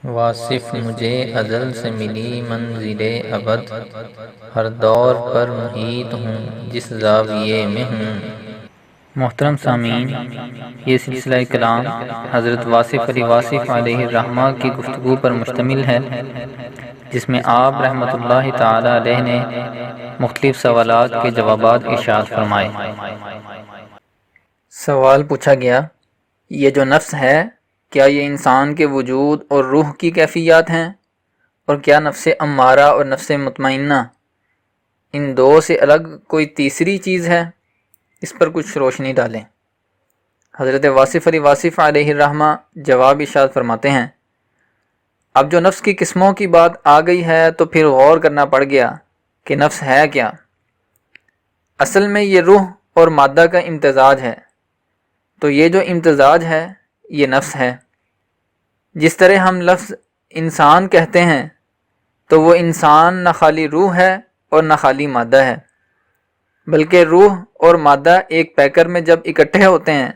واصف مجھے ازل سے ملی منزل ابد، ہر دور پر محیط ہوں جس زاویے میں ہوں۔ محترم سامعین، یہ سلسلہ کلام حضرت واصف علی واصف علیہ الرحمہ کی گفتگو پر مشتمل ہے، جس میں آپ رحمۃ اللہ تعالی علیہ نے مختلف سوالات کے جوابات ارشاد فرمائے۔ سوال پوچھا گیا، یہ جو نفس ہے کیا یہ انسان کے وجود اور روح کی کیفیات ہیں، اور کیا نفس امارہ اور نفس مطمئنہ ان دو سے الگ کوئی تیسری چیز ہے؟ اس پر کچھ روشنی ڈالیں۔ حضرت واصف علی واصف علیہ الرحمہ جواب ارشاد فرماتے ہیں، اب جو نفس کی قسموں کی بات آ گئی ہے تو پھر غور کرنا پڑ گیا کہ نفس ہے کیا۔ اصل میں یہ روح اور مادہ کا امتزاج ہے، تو یہ جو امتزاج ہے یہ نفس ہے۔ جس طرح ہم لفظ انسان کہتے ہیں تو وہ انسان نہ خالی روح ہے اور نہ خالی مادہ ہے، بلکہ روح اور مادہ ایک پیکر میں جب اکٹھے ہوتے ہیں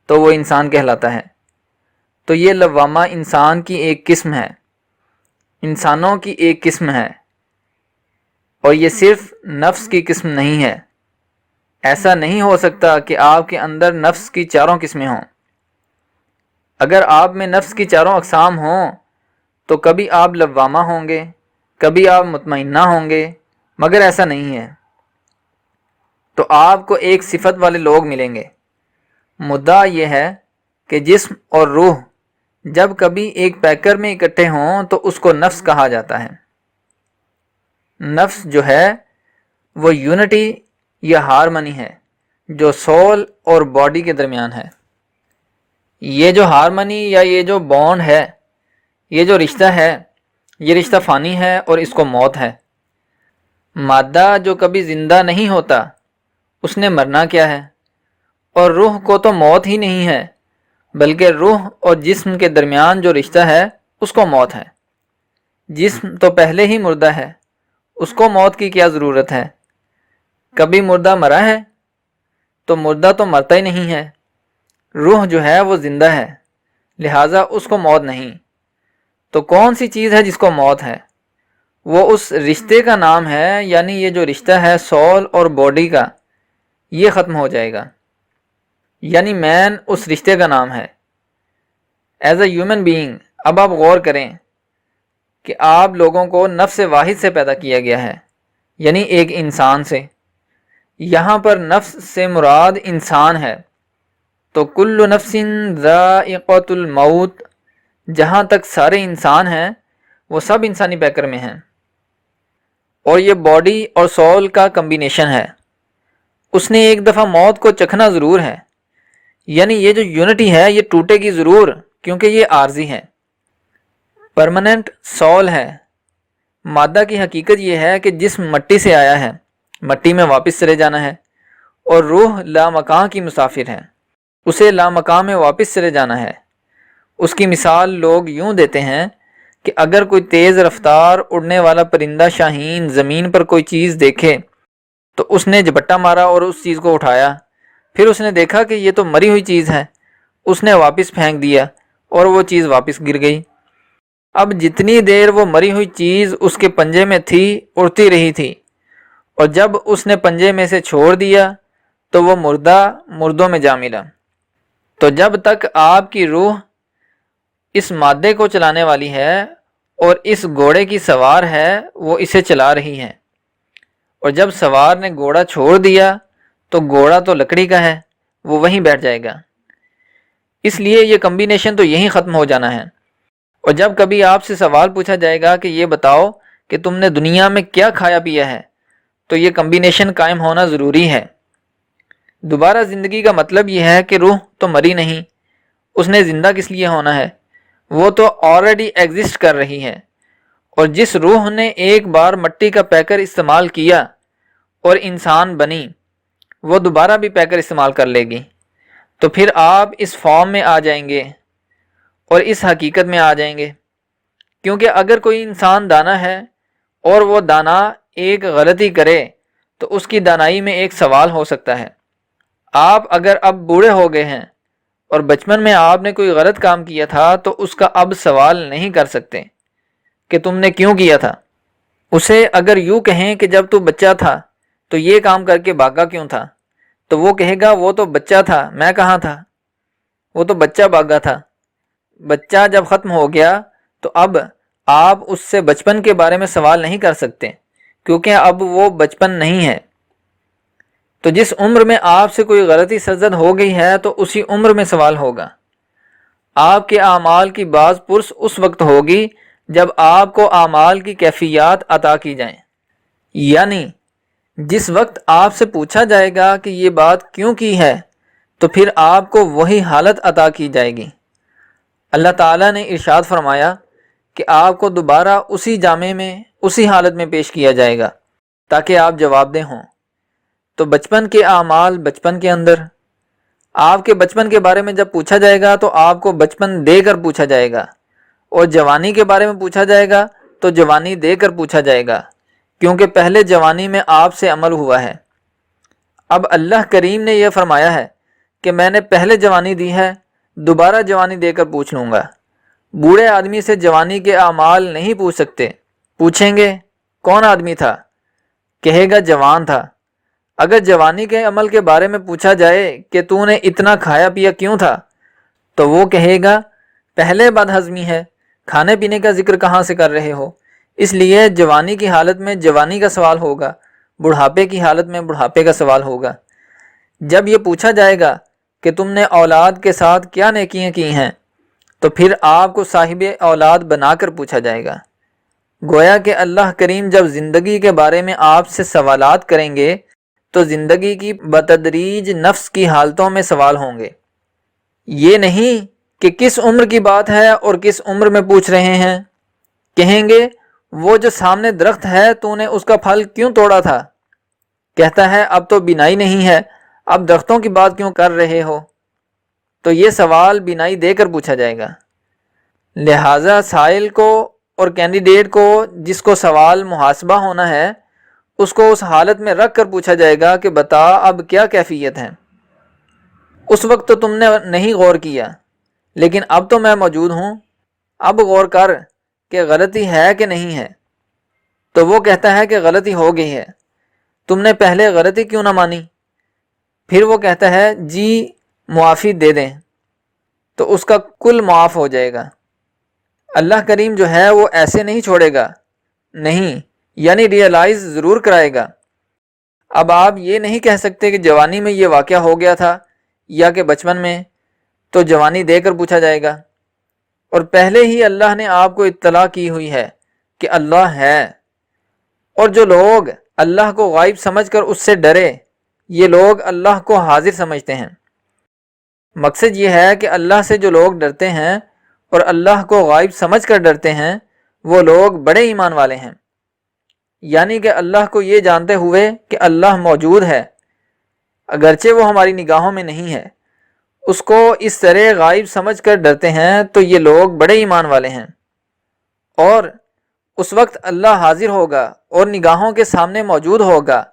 تو وہ انسان کہلاتا ہے۔ تو یہ لوامہ انسان کی ایک قسم ہے، انسانوں کی ایک قسم ہے، اور یہ صرف نفس کی قسم نہیں ہے۔ ایسا نہیں ہو سکتا کہ آپ کے اندر نفس کی چاروں قسمیں ہوں۔ اگر آپ میں نفس کی چاروں اقسام ہوں تو کبھی آپ لوامہ ہوں گے، کبھی آپ مطمئنہ ہوں گے، مگر ایسا نہیں ہے۔ تو آپ کو ایک صفت والے لوگ ملیں گے۔ مدعا یہ ہے کہ جسم اور روح جب کبھی ایک پیکر میں اکٹھے ہوں تو اس کو نفس کہا جاتا ہے۔ نفس جو ہے وہ یونٹی یا ہارمنی ہے جو سول اور باڈی کے درمیان ہے۔ یہ جو ہارمنی یا یہ جو بانڈ ہے، یہ جو رشتہ ہے، یہ رشتہ فانی ہے اور اس کو موت ہے۔ مادہ جو کبھی زندہ نہیں ہوتا اس نے مرنا کیا ہے، اور روح کو تو موت ہی نہیں ہے، بلکہ روح اور جسم کے درمیان جو رشتہ ہے اس کو موت ہے۔ جسم تو پہلے ہی مردہ ہے، اس کو موت کی کیا ضرورت ہے؟ کبھی مردہ مرا ہے؟ تو مردہ تو مرتا ہی نہیں ہے۔ روح جو ہے وہ زندہ ہے، لہٰذا اس کو موت نہیں۔ تو کون سی چیز ہے جس کو موت ہے؟ وہ اس رشتے کا نام ہے، یعنی یہ جو رشتہ ہے سول اور باڈی کا، یہ ختم ہو جائے گا۔ یعنی مین اس رشتے کا نام ہے۔ ایز اے ہیومن بینگ اب آپ غور کریں کہ آپ لوگوں کو نفس واحد سے پیدا کیا گیا ہے، یعنی ایک انسان سے۔ یہاں پر نفس سے مراد انسان ہے، تو کل نفس ذائقۃ الموت، جہاں تک سارے انسان ہیں وہ سب انسانی پیکر میں ہیں، اور یہ باڈی اور سول کا کمبینیشن ہے۔ اس نے ایک دفعہ موت کو چکھنا ضرور ہے، یعنی یہ جو یونٹی ہے یہ ٹوٹے گی ضرور، کیونکہ یہ عارضی ہے۔ پرماننٹ سول ہے۔ مادہ کی حقیقت یہ ہے کہ جسم مٹی سے آیا ہے، مٹی میں واپس چلے جانا ہے، اور روح لامکاں کی مسافر ہے، اسے لامکاں میں واپس چلے جانا ہے۔ اس کی مثال لوگ یوں دیتے ہیں کہ اگر کوئی تیز رفتار اڑنے والا پرندہ شاہین زمین پر کوئی چیز دیکھے تو اس نے جھپٹا مارا اور اس چیز کو اٹھایا، پھر اس نے دیکھا کہ یہ تو مری ہوئی چیز ہے، اس نے واپس پھینک دیا اور وہ چیز واپس گر گئی۔ اب جتنی دیر وہ مری ہوئی چیز اس کے پنجے میں تھی اڑتی رہی تھی، اور جب اس نے پنجے میں سے چھوڑ دیا تو وہ مردہ مردوں میں جا ملا۔ تو جب تک آپ کی روح اس مادے کو چلانے والی ہے اور اس گھوڑے کی سوار ہے، وہ اسے چلا رہی ہے، اور جب سوار نے گھوڑا چھوڑ دیا تو گھوڑا تو لکڑی کا ہے، وہ وہیں بیٹھ جائے گا۔ اس لیے یہ کمبینیشن تو یہیں ختم ہو جانا ہے۔ اور جب کبھی آپ سے سوال پوچھا جائے گا کہ یہ بتاؤ کہ تم نے دنیا میں کیا کھایا پیا ہے، تو یہ کمبینیشن قائم ہونا ضروری ہے۔ دوبارہ زندگی کا مطلب یہ ہے کہ روح تو مری نہیں، اس نے زندہ کس لیے ہونا ہے؟ وہ تو آلریڈی ایگزسٹ کر رہی ہے، اور جس روح نے ایک بار مٹی کا پیکر استعمال کیا اور انسان بنی، وہ دوبارہ بھی پیکر استعمال کر لے گی۔ تو پھر آپ اس فارم میں آ جائیں گے اور اس حقیقت میں آ جائیں گے، کیونکہ اگر کوئی انسان دانا ہے اور وہ دانا ایک غلطی کرے تو اس کی دانائی میں ایک سوال ہو سکتا ہے۔ آپ اگر اب بوڑھے ہو گئے ہیں اور بچپن میں آپ نے کوئی غلط کام کیا تھا تو اس کا اب سوال نہیں کر سکتے کہ تم نے کیوں کیا تھا۔ اسے اگر یوں کہیں کہ جب تو بچہ تھا تو یہ کام کر کے بھاگا کیوں تھا، تو وہ کہے گا وہ تو بچہ تھا، میں کہاں تھا، وہ تو بچہ بھاگا تھا۔ بچہ جب ختم ہو گیا تو اب آپ اس سے بچپن کے بارے میں سوال نہیں کر سکتے، کیونکہ اب وہ بچپن نہیں ہے۔ تو جس عمر میں آپ سے کوئی غلطی سرزد ہو گئی ہے تو اسی عمر میں سوال ہوگا۔ آپ کے اعمال کی باز پرس اس وقت ہوگی جب آپ کو اعمال کی کیفیات عطا کی جائیں، یعنی جس وقت آپ سے پوچھا جائے گا کہ یہ بات کیوں کی ہے تو پھر آپ کو وہی حالت عطا کی جائے گی۔ اللہ تعالیٰ نے ارشاد فرمایا کہ آپ کو دوبارہ اسی جامع میں اسی حالت میں پیش کیا جائے گا تاکہ آپ جواب دہ ہوں۔ تو بچپن کے اعمال بچپن کے اندر، آپ کے بچپن کے بارے میں جب پوچھا جائے گا تو آپ کو بچپن دے کر پوچھا جائے گا، اور جوانی کے بارے میں پوچھا جائے گا تو جوانی دے کر پوچھا جائے گا، کیونکہ پہلے جوانی میں آپ سے عمل ہوا ہے۔ اب اللہ کریم نے یہ فرمایا ہے کہ میں نے پہلے جوانی دی ہے، دوبارہ جوانی دے کر پوچھ لوں گا۔ بوڑھے آدمی سے جوانی کے اعمال نہیں پوچھ سکتے۔ پوچھیں گے کون آدمی تھا، کہے گا جوان تھا۔ اگر جوانی کے عمل کے بارے میں پوچھا جائے کہ تو نے اتنا کھایا پیا کیوں تھا، تو وہ کہے گا پہلے بد ہضمی ہے، کھانے پینے کا ذکر کہاں سے کر رہے ہو۔ اس لیے جوانی کی حالت میں جوانی کا سوال ہوگا، بڑھاپے کی حالت میں بڑھاپے کا سوال ہوگا۔ جب یہ پوچھا جائے گا کہ تم نے اولاد کے ساتھ کیا نیکیاں کی ہیں، تو پھر آپ کو صاحب اولاد بنا کر پوچھا جائے گا۔ گویا کہ اللہ کریم جب زندگی کے بارے میں آپ سے سوالات کریں گے تو زندگی کی بتدریج نفس کی حالتوں میں سوال ہوں گے۔ یہ نہیں کہ کس عمر کی بات ہے اور کس عمر میں پوچھ رہے ہیں۔ کہیں گے وہ جو سامنے درخت ہے تو نے اس کا پھل کیوں توڑا تھا، کہتا ہے اب تو بینائی نہیں ہے، اب درختوں کی بات کیوں کر رہے ہو۔ تو یہ سوال بینائی دے کر پوچھا جائے گا۔ لہٰذا سائل کو اور کینڈیڈیٹ کو جس کو سوال محاسبہ ہونا ہے اس کو اس حالت میں رکھ کر پوچھا جائے گا کہ بتا اب کیا کیفیت ہے۔ اس وقت تو تم نے نہیں غور کیا، لیکن اب تو میں موجود ہوں، اب غور کر کہ غلطی ہے کہ نہیں ہے۔ تو وہ کہتا ہے کہ غلطی ہو گئی ہے۔ تم نے پہلے غلطی کیوں نہ مانی؟ پھر وہ کہتا ہے جی معافی دے دیں، تو اس کا کل معاف ہو جائے گا۔ اللہ کریم جو ہے وہ ایسے نہیں چھوڑے گا، نہیں، یعنی ریئلائز ضرور کرائے گا۔ اب آپ یہ نہیں کہہ سکتے کہ جوانی میں یہ واقعہ ہو گیا تھا یا کہ بچپن میں، تو جوانی دے کر پوچھا جائے گا۔ اور پہلے ہی اللہ نے آپ کو اطلاع کی ہوئی ہے کہ اللہ ہے، اور جو لوگ اللہ کو غائب سمجھ کر اس سے ڈرے، یہ لوگ اللہ کو حاضر سمجھتے ہیں۔ مقصد یہ ہے کہ اللہ سے جو لوگ ڈرتے ہیں اور اللہ کو غائب سمجھ کر ڈرتے ہیں وہ لوگ بڑے ایمان والے ہیں، یعنی کہ اللہ کو یہ جانتے ہوئے کہ اللہ موجود ہے، اگرچہ وہ ہماری نگاہوں میں نہیں ہے، اس کو اس طرح غائب سمجھ کر ڈرتے ہیں، تو یہ لوگ بڑے ایمان والے ہیں۔ اور اس وقت اللہ حاضر ہوگا اور نگاہوں کے سامنے موجود ہوگا،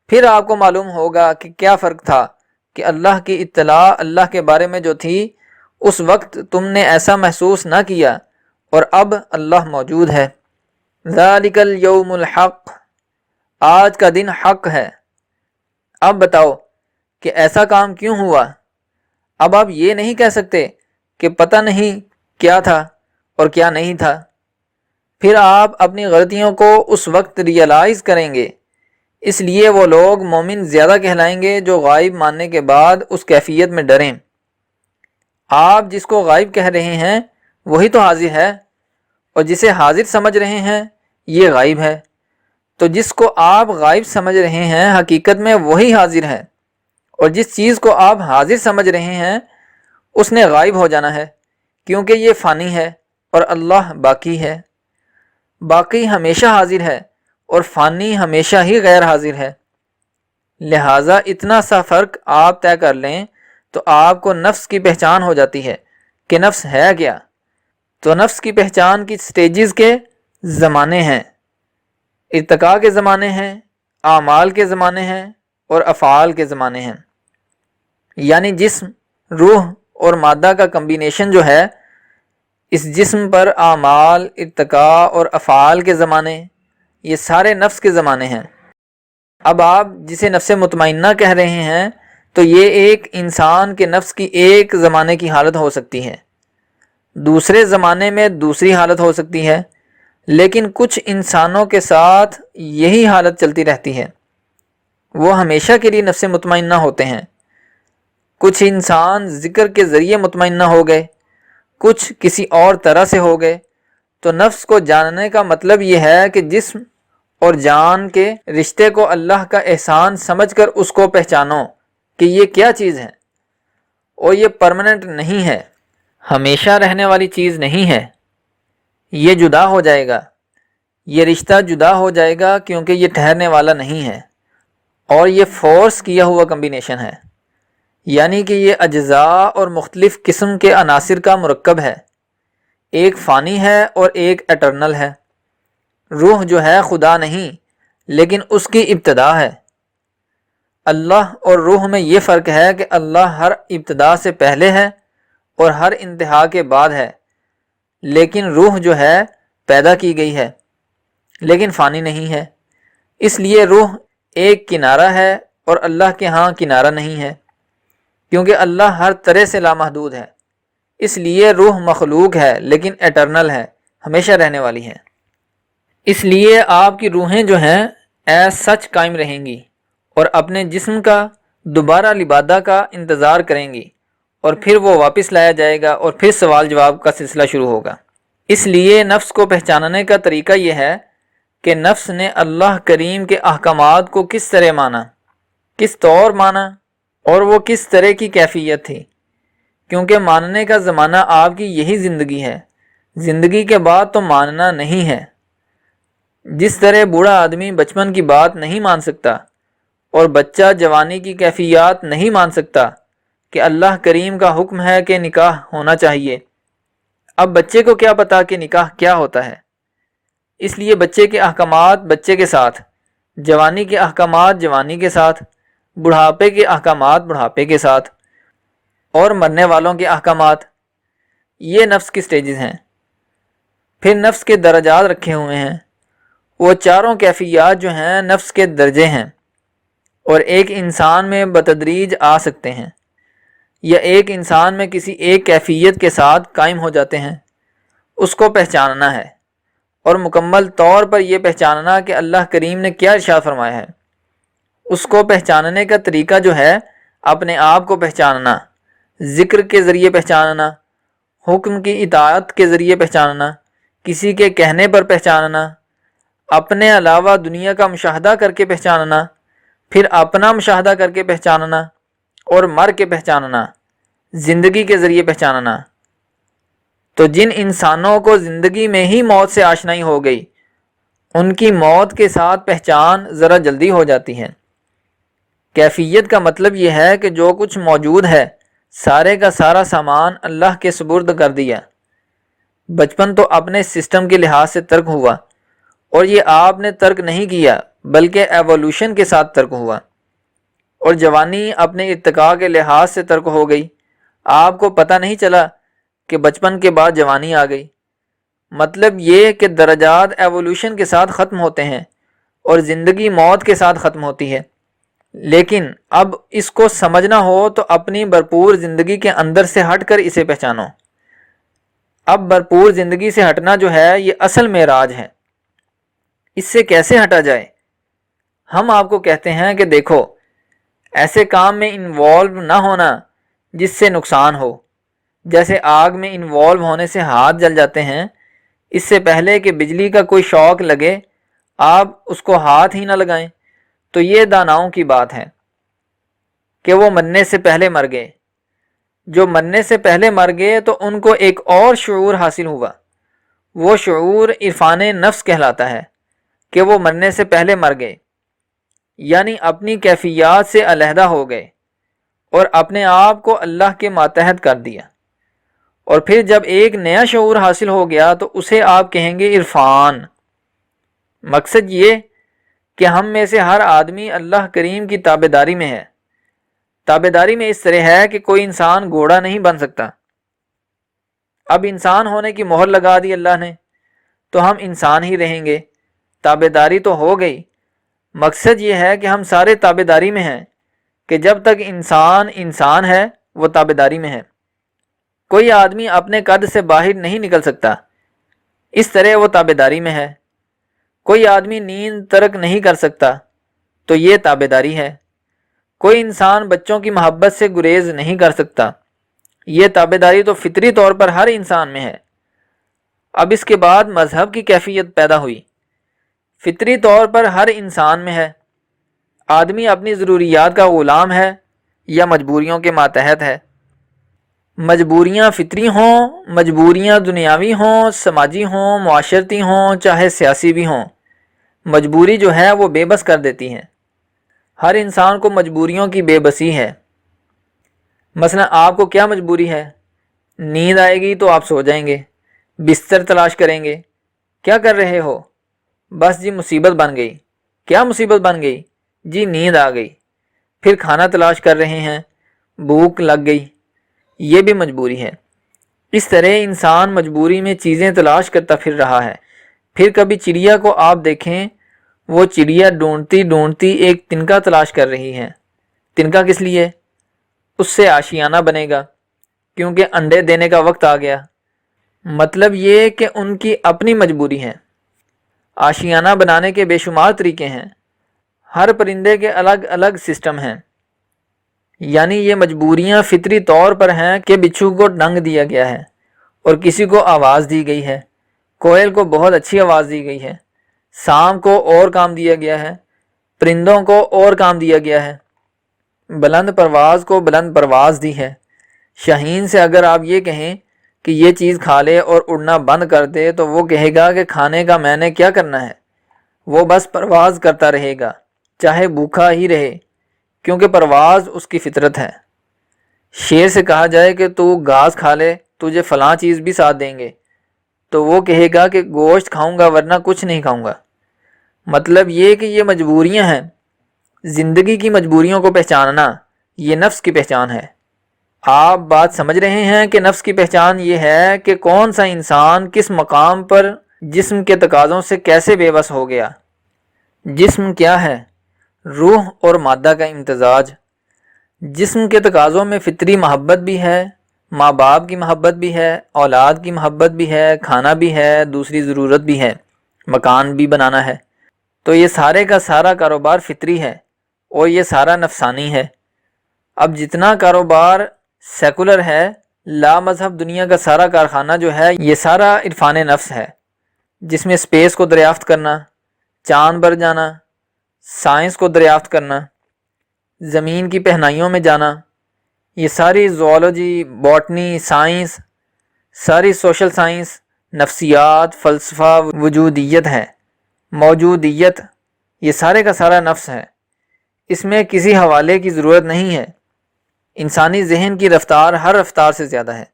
پھر آپ کو معلوم ہوگا کہ کیا فرق تھا کہ اللہ کی اطلاع اللہ کے بارے میں جو تھی اس وقت تم نے ایسا محسوس نہ کیا، اور اب اللہ موجود ہے۔ ذالک الیوم الحق، آج کا دن حق ہے۔ اب بتاؤ کہ ایسا کام کیوں ہوا۔ اب آپ یہ نہیں کہہ سکتے کہ پتہ نہیں کیا تھا اور کیا نہیں تھا۔ پھر آپ اپنی غلطیوں کو اس وقت ریئلائز کریں گے۔ اس لیے وہ لوگ مومن زیادہ کہلائیں گے جو غائب ماننے کے بعد اس کیفیت میں ڈریں۔ آپ جس کو غائب کہہ رہے ہیں وہی تو حاضر ہے، اور جسے حاضر سمجھ رہے ہیں یہ غائب ہے۔ تو جس کو آپ غائب سمجھ رہے ہیں حقیقت میں وہی حاضر ہے، اور جس چیز کو آپ حاضر سمجھ رہے ہیں اس نے غائب ہو جانا ہے، کیونکہ یہ فانی ہے اور اللہ باقی ہے۔ باقی ہمیشہ حاضر ہے اور فانی ہمیشہ ہی غیر حاضر ہے۔ لہٰذا اتنا سا فرق آپ طے کر لیں تو آپ کو نفس کی پہچان ہو جاتی ہے کہ نفس ہے کیا۔ تو نفس کی پہچان کی سٹیجز کے زمانے ہیں، ارتقاء کے زمانے ہیں، اعمال کے زمانے ہیں اور افعال کے زمانے ہیں، یعنی جسم، روح اور مادہ کا کمبینیشن جو ہے، اس جسم پر اعمال، ارتقاء اور افعال کے زمانے، یہ سارے نفس کے زمانے ہیں۔ اب آپ جسے نفس مطمئنہ کہہ رہے ہیں تو یہ ایک انسان کے نفس کی ایک زمانے کی حالت ہو سکتی ہے، دوسرے زمانے میں دوسری حالت ہو سکتی ہے، لیکن کچھ انسانوں کے ساتھ یہی حالت چلتی رہتی ہے، وہ ہمیشہ کے لیے نفس مطمئنہ ہوتے ہیں۔ کچھ انسان ذکر کے ذریعے مطمئنہ ہو گئے، کچھ کسی اور طرح سے ہو گئے۔ تو نفس کو جاننے کا مطلب یہ ہے کہ جسم اور جان کے رشتے کو اللہ کا احسان سمجھ کر اس کو پہچانو کہ یہ کیا چیز ہے، اور یہ پرماننٹ نہیں ہے، ہمیشہ رہنے والی چیز نہیں ہے، یہ جدا ہو جائے گا، یہ رشتہ جدا ہو جائے گا کیونکہ یہ ٹھہرنے والا نہیں ہے، اور یہ فورس کیا ہوا کمبینیشن ہے، یعنی کہ یہ اجزاء اور مختلف قسم کے عناصر کا مرکب ہے، ایک فانی ہے اور ایک ایٹرنل ہے۔ روح جو ہے خدا نہیں، لیکن اس کی ابتدا ہے۔ اللہ اور روح میں یہ فرق ہے کہ اللہ ہر ابتدا سے پہلے ہے اور ہر انتہا کے بعد ہے، لیکن روح جو ہے پیدا کی گئی ہے لیکن فانی نہیں ہے۔ اس لیے روح ایک کنارہ ہے اور اللہ کے ہاں کنارہ نہیں ہے، کیونکہ اللہ ہر طرح سے لامحدود ہے۔ اس لیے روح مخلوق ہے لیکن ایٹرنل ہے، ہمیشہ رہنے والی ہے۔ اس لیے آپ کی روحیں جو ہیں ایز سچ قائم رہیں گی اور اپنے جسم کا دوبارہ لبادہ کا انتظار کریں گی، اور پھر وہ واپس لایا جائے گا اور پھر سوال جواب کا سلسلہ شروع ہوگا۔ اس لیے نفس کو پہچاننے کا طریقہ یہ ہے کہ نفس نے اللہ کریم کے احکامات کو کس طرح مانا، کس طور مانا، اور وہ کس طرح کی کیفیت تھی، کیونکہ ماننے کا زمانہ آپ کی یہی زندگی ہے، زندگی کے بعد تو ماننا نہیں ہے۔ جس طرح بوڑھا آدمی بچپن کی بات نہیں مان سکتا اور بچہ جوانی کی کیفیات نہیں مان سکتا کہ اللہ کریم کا حکم ہے کہ نکاح ہونا چاہیے، اب بچے کو کیا پتا کہ نکاح کیا ہوتا ہے؟ اس لیے بچے کے احکامات بچے کے ساتھ، جوانی کے احکامات جوانی کے ساتھ، بڑھاپے کے احکامات بڑھاپے کے ساتھ، اور مرنے والوں کے احکامات۔ یہ نفس کی سٹیجز ہیں۔ پھر نفس کے درجات رکھے ہوئے ہیں، وہ چاروں کیفیات جو ہیں نفس کے درجے ہیں، اور ایک انسان میں بتدریج آ سکتے ہیں، یا ایک انسان میں کسی ایک کیفیت کے ساتھ قائم ہو جاتے ہیں۔ اس کو پہچاننا ہے، اور مکمل طور پر یہ پہچاننا کہ اللہ کریم نے کیا ارشاد فرمایا ہے۔ اس کو پہچاننے کا طریقہ جو ہے اپنے آپ کو پہچاننا، ذکر کے ذریعے پہچاننا، حکم کی اطاعت کے ذریعے پہچاننا، کسی کے کہنے پر پہچاننا، اپنے علاوہ دنیا کا مشاہدہ کر کے پہچاننا، پھر اپنا مشاہدہ کر کے پہچاننا، اور مر کے پہچاننا، زندگی کے ذریعے پہچاننا۔ تو جن انسانوں کو زندگی میں ہی موت سے آشنائی ہو گئی، ان کی موت کے ساتھ پہچان ذرا جلدی ہو جاتی ہے۔ کیفیت کا مطلب یہ ہے کہ جو کچھ موجود ہے سارے کا سارا سامان اللہ کے سپرد کر دیا۔ بچپن تو اپنے سسٹم کے لحاظ سے ترک ہوا، اور یہ آپ نے ترک نہیں کیا بلکہ ایوولوشن کے ساتھ ترک ہوا، اور جوانی اپنے ارتقاء کے لحاظ سے ترک ہو گئی۔ آپ کو پتہ نہیں چلا کہ بچپن کے بعد جوانی آ گئی۔ مطلب یہ کہ درجات ایوولوشن کے ساتھ ختم ہوتے ہیں اور زندگی موت کے ساتھ ختم ہوتی ہے۔ لیکن اب اس کو سمجھنا ہو تو اپنی بھرپور زندگی کے اندر سے ہٹ کر اسے پہچانو۔ اب بھرپور زندگی سے ہٹنا جو ہے یہ اصل معراج ہے۔ اس سے کیسے ہٹا جائے؟ ہم آپ کو کہتے ہیں کہ دیکھو، ایسے کام میں انوالو نہ ہونا جس سے نقصان ہو، جیسے آگ میں انوالو ہونے سے ہاتھ جل جاتے ہیں۔ اس سے پہلے کہ بجلی کا کوئی شوق لگے آپ اس کو ہاتھ ہی نہ لگائیں۔ تو یہ داناؤں کی بات ہے کہ وہ مرنے سے پہلے مر گئے۔ جو مرنے سے پہلے مر گئے تو ان کو ایک اور شعور حاصل ہوا، وہ شعور عرفان نفس کہلاتا ہے کہ وہ مرنے سے پہلے مر گئے، یعنی اپنی کیفیات سے علیحدہ ہو گئے اور اپنے آپ کو اللہ کے ماتحت کر دیا۔ اور پھر جب ایک نیا شعور حاصل ہو گیا تو اسے آپ کہیں گے عرفان۔ مقصد یہ کہ ہم میں سے ہر آدمی اللہ کریم کی تابعداری میں ہے، تابعداری میں اس طرح ہے کہ کوئی انسان گھوڑا نہیں بن سکتا۔ اب انسان ہونے کی مہر لگا دی اللہ نے تو ہم انسان ہی رہیں گے، تابعداری تو ہو گئی۔ مقصد یہ ہے کہ ہم سارے تابعداری میں ہیں کہ جب تک انسان انسان ہے وہ تابعداری میں ہے۔ کوئی آدمی اپنے قد سے باہر نہیں نکل سکتا، اس طرح وہ تابعداری میں ہے۔ کوئی آدمی نیند ترک نہیں کر سکتا تو یہ تابعداری ہے۔ کوئی انسان بچوں کی محبت سے گریز نہیں کر سکتا، یہ تابعداری تو فطری طور پر ہر انسان میں ہے۔ اب اس کے بعد مذہب کی کیفیت پیدا ہوئی۔ فطری طور پر ہر انسان میں ہے۔ آدمی اپنی ضروریات کا غلام ہے یا مجبوریوں کے ماتحت ہے۔ مجبوریاں فطری ہوں، مجبوریاں دنیاوی ہوں، سماجی ہوں، معاشرتی ہوں، چاہے سیاسی بھی ہوں، مجبوری جو ہے وہ بے بس کر دیتی ہے۔ ہر انسان کو مجبوریوں کی بے بسی ہے۔ مثلا آپ کو کیا مجبوری ہے؟ نیند آئے گی تو آپ سو جائیں گے، بستر تلاش کریں گے۔ کیا کر رہے ہو؟ بس جی مصیبت بن گئی۔ کیا مصیبت بن گئی؟ جی نیند آ گئی۔ پھر کھانا تلاش کر رہے ہیں، بھوک لگ گئی، یہ بھی مجبوری ہے۔ اس طرح انسان مجبوری میں چیزیں تلاش کرتا پھر رہا ہے۔ پھر کبھی چڑیا کو آپ دیکھیں، وہ چڑیا ڈھونڈتی ڈھونڈتی ایک تنکا تلاش کر رہی ہے۔ تنکا کس لیے؟ اس سے آشیانہ بنے گا، کیونکہ انڈے دینے کا وقت آ گیا۔ مطلب یہ کہ ان کی اپنی مجبوری ہے۔ آشیانہ بنانے کے بے شمار طریقے ہیں، ہر پرندے کے الگ الگ سسٹم ہیں۔ یعنی یہ مجبوریاں فطری طور پر ہیں کہ بچھو کو ڈنگ دیا گیا ہے اور کسی کو آواز دی گئی ہے۔ کوئل کو بہت اچھی آواز دی گئی ہے، سانپ کو اور کام دیا گیا ہے، پرندوں کو اور کام دیا گیا ہے، بلند پرواز کو بلند پرواز دی ہے۔ شاہین سے اگر آپ یہ کہیں کہ یہ چیز کھا لے اور اڑنا بند کر دے تو وہ کہے گا کہ کھانے کا میں نے کیا کرنا ہے، وہ بس پرواز کرتا رہے گا چاہے بھوکا ہی رہے، کیونکہ پرواز اس کی فطرت ہے۔ شیر سے کہا جائے کہ تو گھاس کھا لے، تجھے فلاں چیز بھی ساتھ دیں گے، تو وہ کہے گا کہ گوشت کھاؤں گا ورنہ کچھ نہیں کھاؤں گا۔ مطلب یہ کہ یہ مجبوریاں ہیں۔ زندگی کی مجبوریوں کو پہچاننا یہ نفس کی پہچان ہے۔ آپ بات سمجھ رہے ہیں کہ نفس کی پہچان یہ ہے کہ کون سا انسان کس مقام پر جسم کے تقاضوں سے کیسے بے بس ہو گیا۔ جسم کیا ہے؟ روح اور مادہ کا امتزاج۔ جسم کے تقاضوں میں فطری محبت بھی ہے، ماں باپ کی محبت بھی ہے، اولاد کی محبت بھی ہے، کھانا بھی ہے، دوسری ضرورت بھی ہے، مکان بھی بنانا ہے۔ تو یہ سارے کا سارا کاروبار فطری ہے اور یہ سارا نفسانی ہے۔ اب جتنا کاروبار سیکولر ہے، لا مذہب دنیا کا سارا کارخانہ جو ہے، یہ سارا عرفان نفس ہے، جس میں اسپیس کو دریافت کرنا، چاند پر جانا، سائنس کو دریافت کرنا، زمین کی پہنائیوں میں جانا، یہ ساری زوالوجی، باٹنی، سائنس، ساری سوشل سائنس، نفسیات، فلسفہ، وجودیت ہے، موجودیت، یہ سارے کا سارا نفس ہے۔ اس میں کسی حوالے کی ضرورت نہیں ہے۔ انسانی ذہن کی رفتار ہر رفتار سے زیادہ ہے،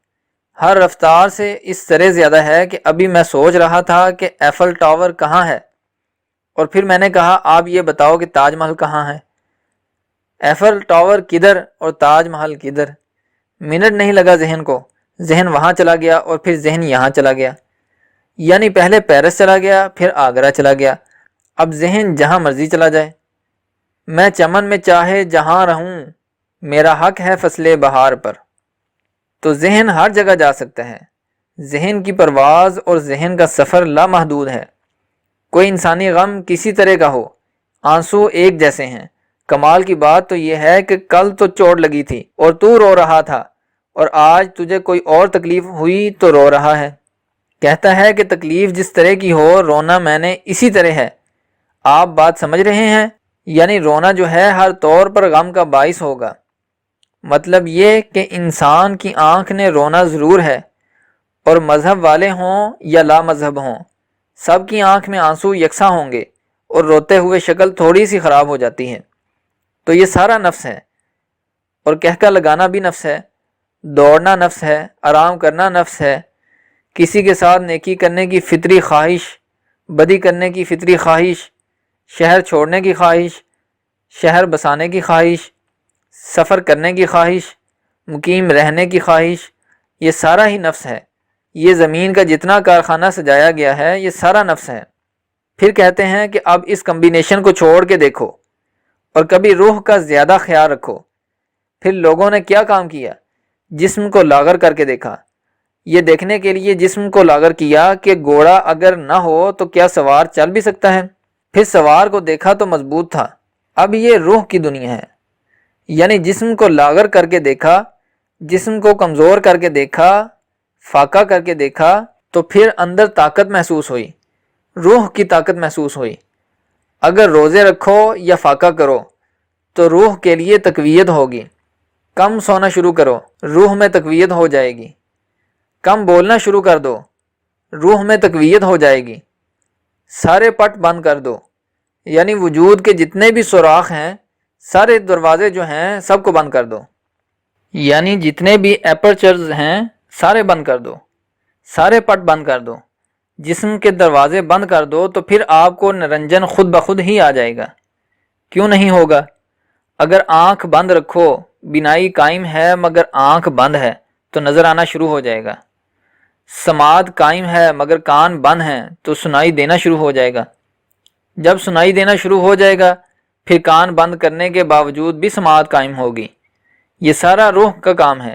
ہر رفتار سے اس طرح زیادہ ہے کہ ابھی میں سوچ رہا تھا کہ ایفل ٹاور کہاں ہے، اور پھر میں نے کہا آپ یہ بتاؤ کہ تاج محل کہاں ہے۔ ایفل ٹاور کدھر اور تاج محل کدھر؟ منٹ نہیں لگا ذہن کو، ذہن وہاں چلا گیا اور پھر ذہن یہاں چلا گیا، یعنی پہلے پیرس چلا گیا پھر آگرہ چلا گیا، اب ذہن جہاں مرضی چلا جائے۔ میں چمن میں چاہے جہاں رہوں، میرا حق ہے فصل بہار پر۔ تو ذہن ہر جگہ جا سکتا ہے۔ ذہن کی پرواز اور ذہن کا سفر لامحدود ہے۔ کوئی انسانی غم کسی طرح کا ہو، آنسو ایک جیسے ہیں۔ کمال کی بات تو یہ ہے کہ کل تو چوٹ لگی تھی اور تو رو رہا تھا، اور آج تجھے کوئی اور تکلیف ہوئی تو رو رہا ہے۔ کہتا ہے کہ تکلیف جس طرح کی ہو، رونا میں نے اسی طرح ہے۔ آپ بات سمجھ رہے ہیں؟ یعنی رونا جو ہے ہر طور پر غم کا باعث ہوگا۔ مطلب یہ کہ انسان کی آنکھ نے رونا ضرور ہے، اور مذہب والے ہوں یا لا مذہب ہوں، سب کی آنکھ میں آنسو یکساں ہوں گے، اور روتے ہوئے شکل تھوڑی سی خراب ہو جاتی ہے۔ تو یہ سارا نفس ہے، اور کہکا لگانا بھی نفس ہے، دوڑنا نفس ہے، آرام کرنا نفس ہے، کسی کے ساتھ نیکی کرنے کی فطری خواہش، بدی کرنے کی فطری خواہش، شہر چھوڑنے کی خواہش، شہر بسانے کی خواہش، سفر کرنے کی خواہش، مقیم رہنے کی خواہش، یہ سارا ہی نفس ہے۔ یہ زمین کا جتنا کارخانہ سجایا گیا ہے یہ سارا نفس ہے۔ پھر کہتے ہیں کہ اب اس کمبینیشن کو چھوڑ کے دیکھو اور کبھی روح کا زیادہ خیال رکھو۔ پھر لوگوں نے کیا کام کیا؟ جسم کو لاغر کر کے دیکھا۔ یہ دیکھنے کے لیے جسم کو لاغر کیا کہ گھوڑا اگر نہ ہو تو کیا سوار چل بھی سکتا ہے؟ پھر سوار کو دیکھا تو مضبوط تھا۔ اب یہ روح کی دنیا ہے، یعنی جسم کو لاغر کر کے دیکھا، جسم کو کمزور کر کے دیکھا، فاقہ کر کے دیکھا تو پھر اندر طاقت محسوس ہوئی، روح کی طاقت محسوس ہوئی۔ اگر روزے رکھو یا فاقہ کرو تو روح کے لیے تقویت ہوگی۔ کم سونا شروع کرو، روح میں تقویت ہو جائے گی۔ کم بولنا شروع کر دو، روح میں تقویت ہو جائے گی۔ سارے پٹ بند کر دو، یعنی وجود کے جتنے بھی سوراخ ہیں، سارے دروازے جو ہیں سب کو بند کر دو، یعنی جتنے بھی ایپرچرز ہیں سارے بند کر دو، سارے پٹ بند کر دو، جسم کے دروازے بند کر دو تو پھر آپ کو نرنجن خود بخود ہی آ جائے گا۔ کیوں نہیں ہوگا؟ اگر آنکھ بند رکھو، بینائی قائم ہے مگر آنکھ بند ہے تو نظر آنا شروع ہو جائے گا۔ سماعت قائم ہے مگر کان بند ہیں تو سنائی دینا شروع ہو جائے گا۔ جب سنائی دینا شروع ہو جائے گا پھر کان بند کرنے کے باوجود بھی سماعت قائم ہوگی۔ یہ سارا روح کا کام ہے۔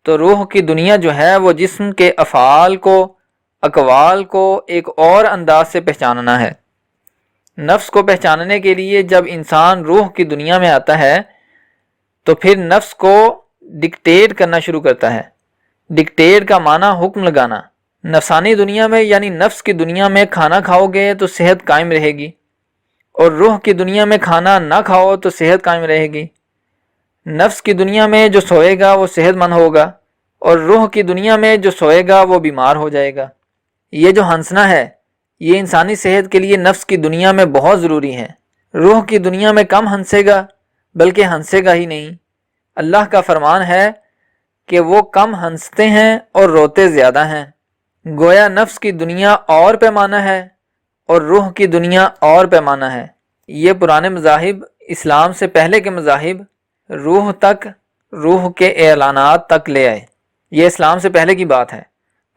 تو روح کی دنیا جو ہے وہ جسم کے افعال کو، اقوال کو ایک اور انداز سے پہچاننا ہے۔ نفس کو پہچاننے کے لیے جب انسان روح کی دنیا میں آتا ہے تو پھر نفس کو ڈکٹیٹ کرنا شروع کرتا ہے۔ ڈکٹیٹ کا معنی حکم لگانا۔ نفسانی دنیا میں یعنی نفس کی دنیا میں کھانا کھاؤ گے تو صحت قائم رہے گی، اور روح کی دنیا میں کھانا نہ کھاؤ تو صحت قائم رہے گی۔ نفس کی دنیا میں جو سوئے گا وہ صحت مند ہوگا، اور روح کی دنیا میں جو سوئے گا وہ بیمار ہو جائے گا۔ یہ جو ہنسنا ہے یہ انسانی صحت کے لیے نفس کی دنیا میں بہت ضروری ہے۔ روح کی دنیا میں کم ہنسے گا بلکہ ہنسے گا ہی نہیں۔ اللہ کا فرمان ہے کہ وہ کم ہنستے ہیں اور روتے زیادہ ہیں۔ گویا نفس کی دنیا اور پیمانہ ہے اور روح کی دنیا اور پیمانہ ہے۔ یہ پرانے مذاہب، اسلام سے پہلے کے مذاہب، روح تک، روح کے اعلانات تک لے آئے۔ یہ اسلام سے پہلے کی بات ہے،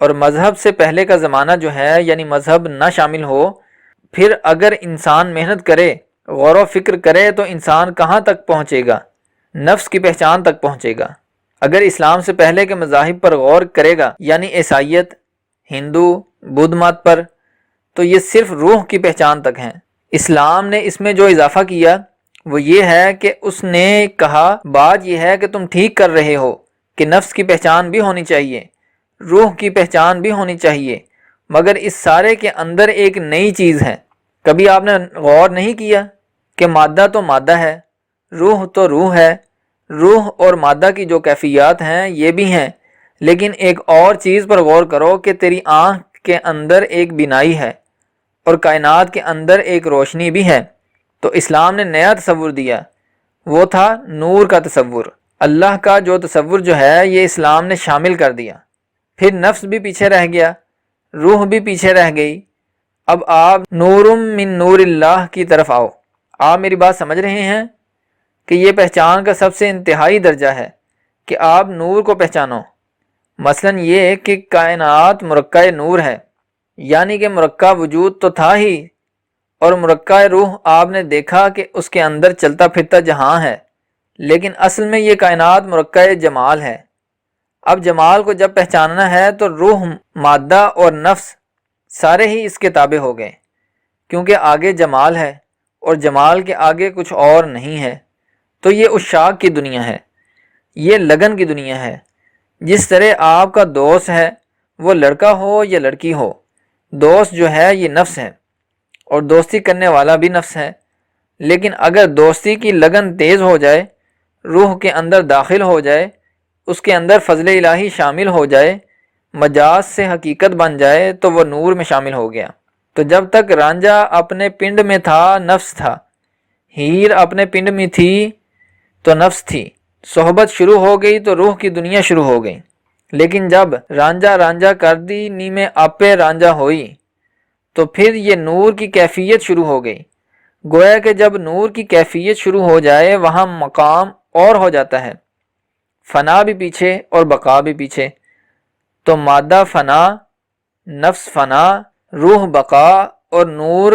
اور مذہب سے پہلے کا زمانہ جو ہے یعنی مذہب نہ شامل ہو، پھر اگر انسان محنت کرے، غور و فکر کرے تو انسان کہاں تک پہنچے گا؟ نفس کی پہچان تک پہنچے گا۔ اگر اسلام سے پہلے کے مذاہب پر غور کرے گا، یعنی عیسائیت، ہندو، بدھ مت پر، تو یہ صرف روح کی پہچان تک ہیں۔ اسلام نے اس میں جو اضافہ کیا وہ یہ ہے کہ اس نے کہا بات یہ ہے کہ تم ٹھیک کر رہے ہو کہ نفس کی پہچان بھی ہونی چاہیے، روح کی پہچان بھی ہونی چاہیے، مگر اس سارے کے اندر ایک نئی چیز ہے۔ کبھی آپ نے غور نہیں کیا کہ مادہ تو مادہ ہے، روح تو روح ہے، روح اور مادہ کی جو کیفیات ہیں یہ بھی ہیں، لیکن ایک اور چیز پر غور کرو کہ تیری آنکھ کے اندر ایک بینائی ہے اور کائنات کے اندر ایک روشنی بھی ہے۔ تو اسلام نے نیا تصور دیا، وہ تھا نور کا تصور۔ اللہ کا جو تصور جو ہے یہ اسلام نے شامل کر دیا۔ پھر نفس بھی پیچھے رہ گیا، روح بھی پیچھے رہ گئی۔ اب آپ نور من نور اللہ کی طرف آؤ۔ آپ میری بات سمجھ رہے ہیں کہ یہ پہچان کا سب سے انتہائی درجہ ہے کہ آپ نور کو پہچانو۔ مثلا یہ کہ کائنات مرکہ نور ہے، یعنی کہ مرکہ وجود تو تھا ہی، اور مرکہ روح آپ نے دیکھا کہ اس کے اندر چلتا پھرتا جہاں ہے، لیکن اصل میں یہ کائنات مرکہ جمال ہے۔ اب جمال کو جب پہچاننا ہے تو روح، مادہ اور نفس سارے ہی اس کے تابع ہو گئے، کیونکہ آگے جمال ہے اور جمال کے آگے کچھ اور نہیں ہے۔ تو یہ عشاق کی دنیا ہے، یہ لگن کی دنیا ہے۔ جس طرح آپ کا دوست ہے، وہ لڑکا ہو یا لڑکی ہو، دوست جو ہے یہ نفس ہے، اور دوستی کرنے والا بھی نفس ہے۔ لیکن اگر دوستی کی لگن تیز ہو جائے، روح کے اندر داخل ہو جائے، اس کے اندر فضل الہی شامل ہو جائے، مجاز سے حقیقت بن جائے تو وہ نور میں شامل ہو گیا۔ تو جب تک رانجھا اپنے پنڈ میں تھا نفس تھا، ہیر اپنے پنڈ میں تھی تو نفس تھی، صحبت شروع ہو گئی تو روح کی دنیا شروع ہو گئی۔ لیکن جب رانجھا رانجھا کر دی نیمے آپے رانجھا ہوئی تو پھر یہ نور کی کیفیت شروع ہو گئی۔ گویا کہ جب نور کی کیفیت شروع ہو جائے وہاں مقام اور ہو جاتا ہے، فنا بھی پیچھے اور بقا بھی پیچھے۔ تو مادہ فنا، نفس فنا، روح بقا اور نور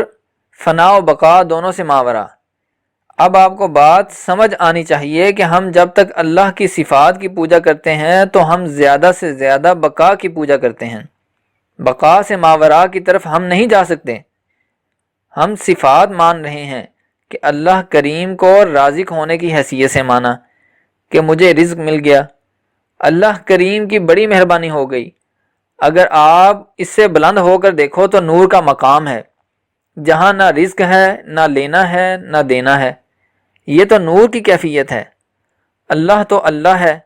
فنا و بقا دونوں سے ماورا۔ اب آپ کو بات سمجھ آنی چاہیے کہ ہم جب تک اللہ کی صفات کی پوجا کرتے ہیں تو ہم زیادہ سے زیادہ بقا کی پوجا کرتے ہیں، بقا سے ماورا کی طرف ہم نہیں جا سکتے۔ ہم صفات مان رہے ہیں کہ اللہ کریم کو رازق ہونے کی حیثیت سے مانا کہ مجھے رزق مل گیا، اللہ کریم کی بڑی مہربانی ہو گئی۔ اگر آپ اس سے بلند ہو کر دیکھو تو نور کا مقام ہے، جہاں نہ رزق ہے، نہ لینا ہے، نہ دینا ہے، یہ تو نور کی کیفیت ہے۔ اللہ تو اللہ ہے،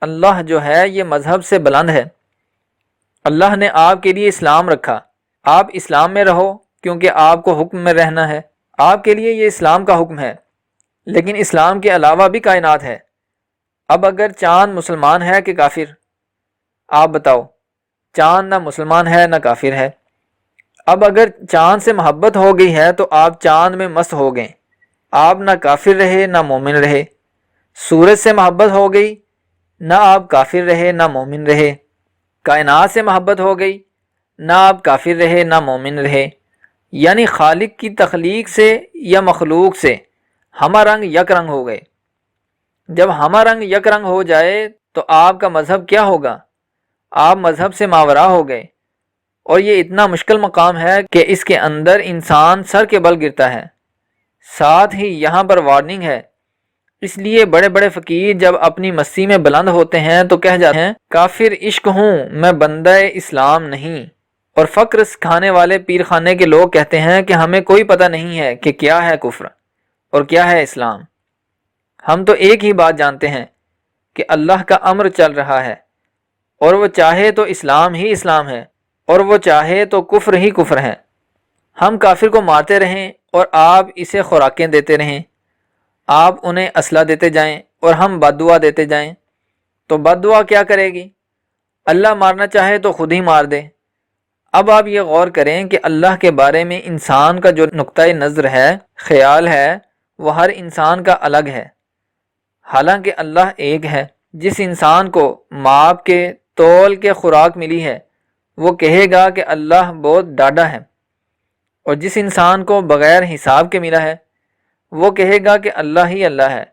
اللہ جو ہے یہ مذہب سے بلند ہے۔ اللہ نے آپ کے لیے اسلام رکھا، آپ اسلام میں رہو کیونکہ آپ کو حکم میں رہنا ہے، آپ کے لیے یہ اسلام کا حکم ہے۔ لیکن اسلام کے علاوہ بھی کائنات ہے۔ اب اگر چاند مسلمان ہے کہ کافر؟ آپ بتاؤ، چاند نہ مسلمان ہے نہ کافر ہے۔ اب اگر چاند سے محبت ہو گئی ہے تو آپ چاند میں مست ہو گئے، آپ نہ کافر رہے نہ مومن رہے۔ سورج سے محبت ہو گئی، نہ آپ کافر رہے نہ مومن رہے۔ کائنات سے محبت ہو گئی، نہ آپ کافر رہے نہ مومن رہے۔ یعنی خالق کی تخلیق سے یا مخلوق سے ہمہ رنگ یک رنگ ہو گئے۔ جب ہمہ رنگ یک رنگ ہو جائے تو آپ کا مذہب کیا ہوگا؟ آپ مذہب سے ماورا ہو گئے۔ اور یہ اتنا مشکل مقام ہے کہ اس کے اندر انسان سر کے بل گرتا ہے۔ ساتھ ہی یہاں پر وارننگ ہے، اس لیے بڑے بڑے فقیر جب اپنی مستی میں بلند ہوتے ہیں تو کہہ جاتے ہیں کافر عشق ہوں میں بندہ اسلام نہیں۔ اور فقر سکھانے والے پیر خانے کے لوگ کہتے ہیں کہ ہمیں کوئی پتہ نہیں ہے کہ کیا ہے کفر اور کیا ہے اسلام، ہم تو ایک ہی بات جانتے ہیں کہ اللہ کا امر چل رہا ہے، اور وہ چاہے تو اسلام ہی اسلام ہے اور وہ چاہے تو کفر ہی کفر ہے۔ ہم کافر کو مارتے رہیں اور آپ اسے خوراکیں دیتے رہیں، آپ انہیں اسلحہ دیتے جائیں اور ہم بد دعا دیتے جائیں، تو بد دعا کیا کرے گی؟ اللہ مارنا چاہے تو خود ہی مار دے۔ اب آپ یہ غور کریں کہ اللہ کے بارے میں انسان کا جو نقطۂ نظر ہے، خیال ہے، وہ ہر انسان کا الگ ہے، حالانکہ اللہ ایک ہے۔ جس انسان کو ماپ کے تول کے خوراک ملی ہے وہ کہے گا کہ اللہ بہت ڈاڈا ہے، اور جس انسان کو بغیر حساب کے ملا ہے وہ کہے گا کہ اللہ ہی اللہ ہے،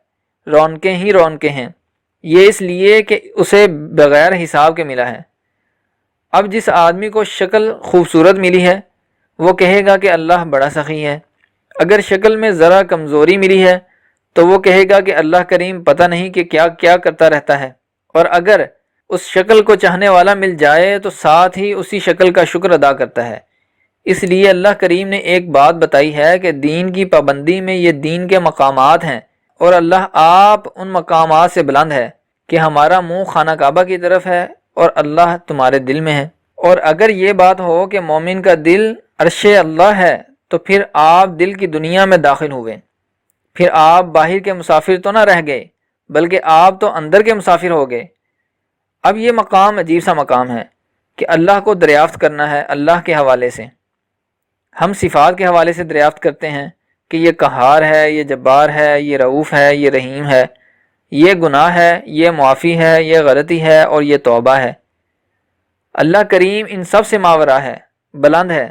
رونقیں ہی رونقیں ہیں، یہ اس لیے کہ اسے بغیر حساب کے ملا ہے۔ اب جس آدمی کو شکل خوبصورت ملی ہے وہ کہے گا کہ اللہ بڑا سخی ہے، اگر شکل میں ذرا کمزوری ملی ہے تو وہ کہے گا کہ اللہ کریم پتہ نہیں کہ کیا کیا کرتا رہتا ہے، اور اگر اس شکل کو چاہنے والا مل جائے تو ساتھ ہی اسی شکل کا شکر ادا کرتا ہے۔ اس لیے اللہ کریم نے ایک بات بتائی ہے کہ دین کی پابندی میں یہ دین کے مقامات ہیں، اور اللہ آپ ان مقامات سے بلند ہے کہ ہمارا منہ خانہ کعبہ کی طرف ہے اور اللہ تمہارے دل میں ہے۔ اور اگر یہ بات ہو کہ مومن کا دل عرش اللہ ہے تو پھر آپ دل کی دنیا میں داخل ہوئے، پھر آپ باہر کے مسافر تو نہ رہ گئے بلکہ آپ تو اندر کے مسافر ہو گئے۔ اب یہ مقام عجیب سا مقام ہے کہ اللہ کو دریافت کرنا ہے اللہ کے حوالے سے۔ ہم صفات کے حوالے سے دریافت کرتے ہیں کہ یہ قہار ہے، یہ جبار ہے، یہ رؤوف ہے، یہ رحیم ہے، یہ گناہ ہے، یہ معافی ہے، یہ غلطی ہے اور یہ توبہ ہے۔ اللہ کریم ان سب سے ماورا ہے، بلند ہے۔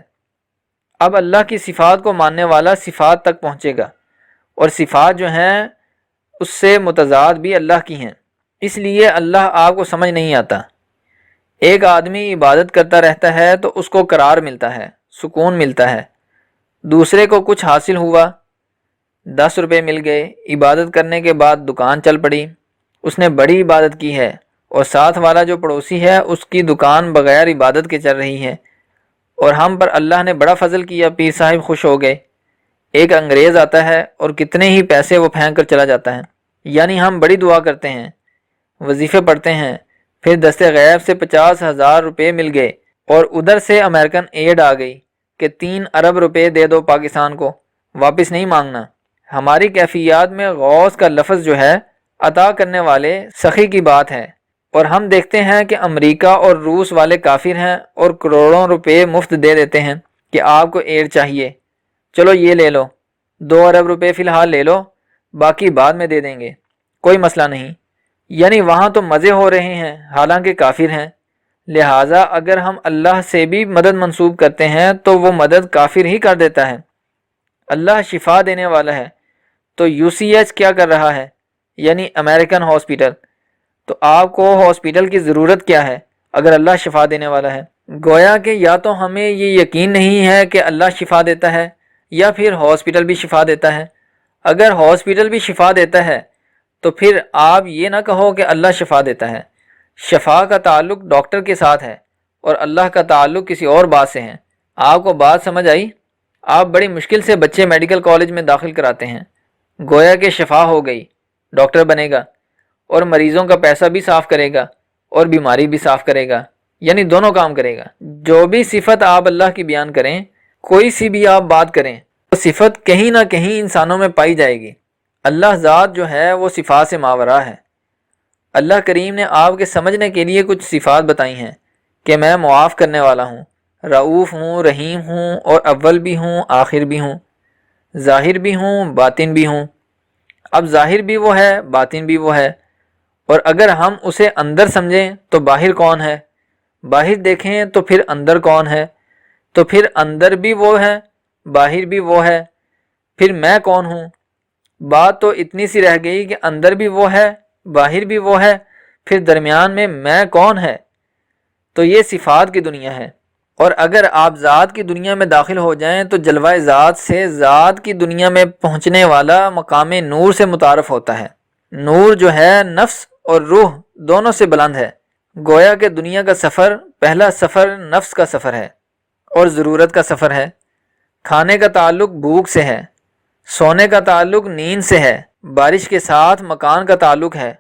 اب اللہ کی صفات کو ماننے والا صفات تک پہنچے گا، اور صفات جو ہیں اس سے متضاد بھی اللہ کی ہیں، اس لیے اللہ آپ کو سمجھ نہیں آتا۔ ایک آدمی عبادت کرتا رہتا ہے تو اس کو قرار ملتا ہے، سکون ملتا ہے۔ دوسرے کو کچھ حاصل ہوا، 10 روپے مل گئے، عبادت کرنے کے بعد دکان چل پڑی، اس نے بڑی عبادت کی ہے، اور ساتھ والا جو پڑوسی ہے اس کی دکان بغیر عبادت کے چل رہی ہے، اور ہم پر اللہ نے بڑا فضل کیا، پیر صاحب خوش ہو گئے۔ ایک انگریز آتا ہے اور کتنے ہی پیسے وہ پھینک کر چلا جاتا ہے۔ یعنی ہم بڑی دعا کرتے ہیں، وظیفے پڑھتے ہیں، پھر دست غیب سے 50,000 روپے مل گئے، اور ادھر سے امریکن ایڈ آ گئی کہ 3 ارب روپے دے دو پاکستان کو، واپس نہیں مانگنا۔ ہماری کیفیات میں غوث کا لفظ جو ہے عطا کرنے والے سخی کی بات ہے، اور ہم دیکھتے ہیں کہ امریکہ اور روس والے کافر ہیں اور کروڑوں روپے مفت دے دیتے ہیں کہ آپ کو ایڈ چاہیے، چلو یہ لے لو، 2 ارب روپے فی الحال لے لو، باقی بعد میں دے دیں گے۔ کوئی مسئلہ نہیں، یعنی وہاں تو مزے ہو رہے ہیں حالانکہ کافر ہیں، لہٰذا اگر ہم اللہ سے بھی مدد منسوب کرتے ہیں تو وہ مدد کافر ہی کر دیتا ہے۔ اللہ شفا دینے والا ہے تو یو سی ایچ کیا کر رہا ہے، یعنی امریکن ہاسپٹل، تو آپ کو ہاسپٹل کی ضرورت کیا ہے اگر اللہ شفا دینے والا ہے؟ گویا کہ یا تو ہمیں یہ یقین نہیں ہے کہ اللہ شفا دیتا ہے یا پھر ہاسپٹل بھی شفا دیتا ہے۔ اگر ہاسپٹل بھی شفا دیتا ہے تو پھر آپ یہ نہ کہو کہ اللہ شفا دیتا ہے۔ شفا کا تعلق ڈاکٹر کے ساتھ ہے اور اللہ کا تعلق کسی اور بات سے ہے۔ آپ کو بات سمجھ آئی؟ آپ بڑی مشکل سے بچے میڈیکل کالج میں داخل کراتے ہیں، گویا کہ شفا ہو گئی، ڈاکٹر بنے گا اور مریضوں کا پیسہ بھی صاف کرے گا اور بیماری بھی صاف کرے گا، یعنی دونوں کام کرے گا۔ جو بھی صفت آپ اللہ کی بیان کریں، کوئی سی بھی آپ بات کریں، وہ صفت کہیں نہ کہیں انسانوں میں پائی جائے گی۔ اللہ ذات جو ہے وہ صفات سے ماورا ہے۔ اللہ کریم نے آپ کے سمجھنے کے لیے کچھ صفات بتائی ہیں کہ میں معاف کرنے والا ہوں، رؤوف ہوں، رحیم ہوں اور اول بھی ہوں آخر بھی ہوں، ظاہر بھی ہوں باطن بھی ہوں۔ اب ظاہر بھی وہ ہے، باطن بھی وہ ہے، اور اگر ہم اسے اندر سمجھیں تو باہر کون ہے، باہر دیکھیں تو پھر اندر کون ہے، تو پھر اندر بھی وہ ہے باہر بھی وہ ہے، پھر میں کون ہوں؟ بات تو اتنی سی رہ گئی کہ اندر بھی وہ ہے باہر بھی وہ ہے، پھر درمیان میں کون ہے؟ تو یہ صفات کی دنیا ہے۔ اور اگر آپ ذات کی دنیا میں داخل ہو جائیں تو جلوہ ذات سے ذات کی دنیا میں پہنچنے والا مقام نور سے متعارف ہوتا ہے۔ نور جو ہے نفس اور روح دونوں سے بلند ہے۔ گویا کہ دنیا کا سفر، پہلا سفر نفس کا سفر ہے اور ضرورت کا سفر ہے۔ کھانے کا تعلق بھوک سے ہے، سونے کا تعلق نیند سے ہے، بارش کے ساتھ مکان کا تعلق ہے،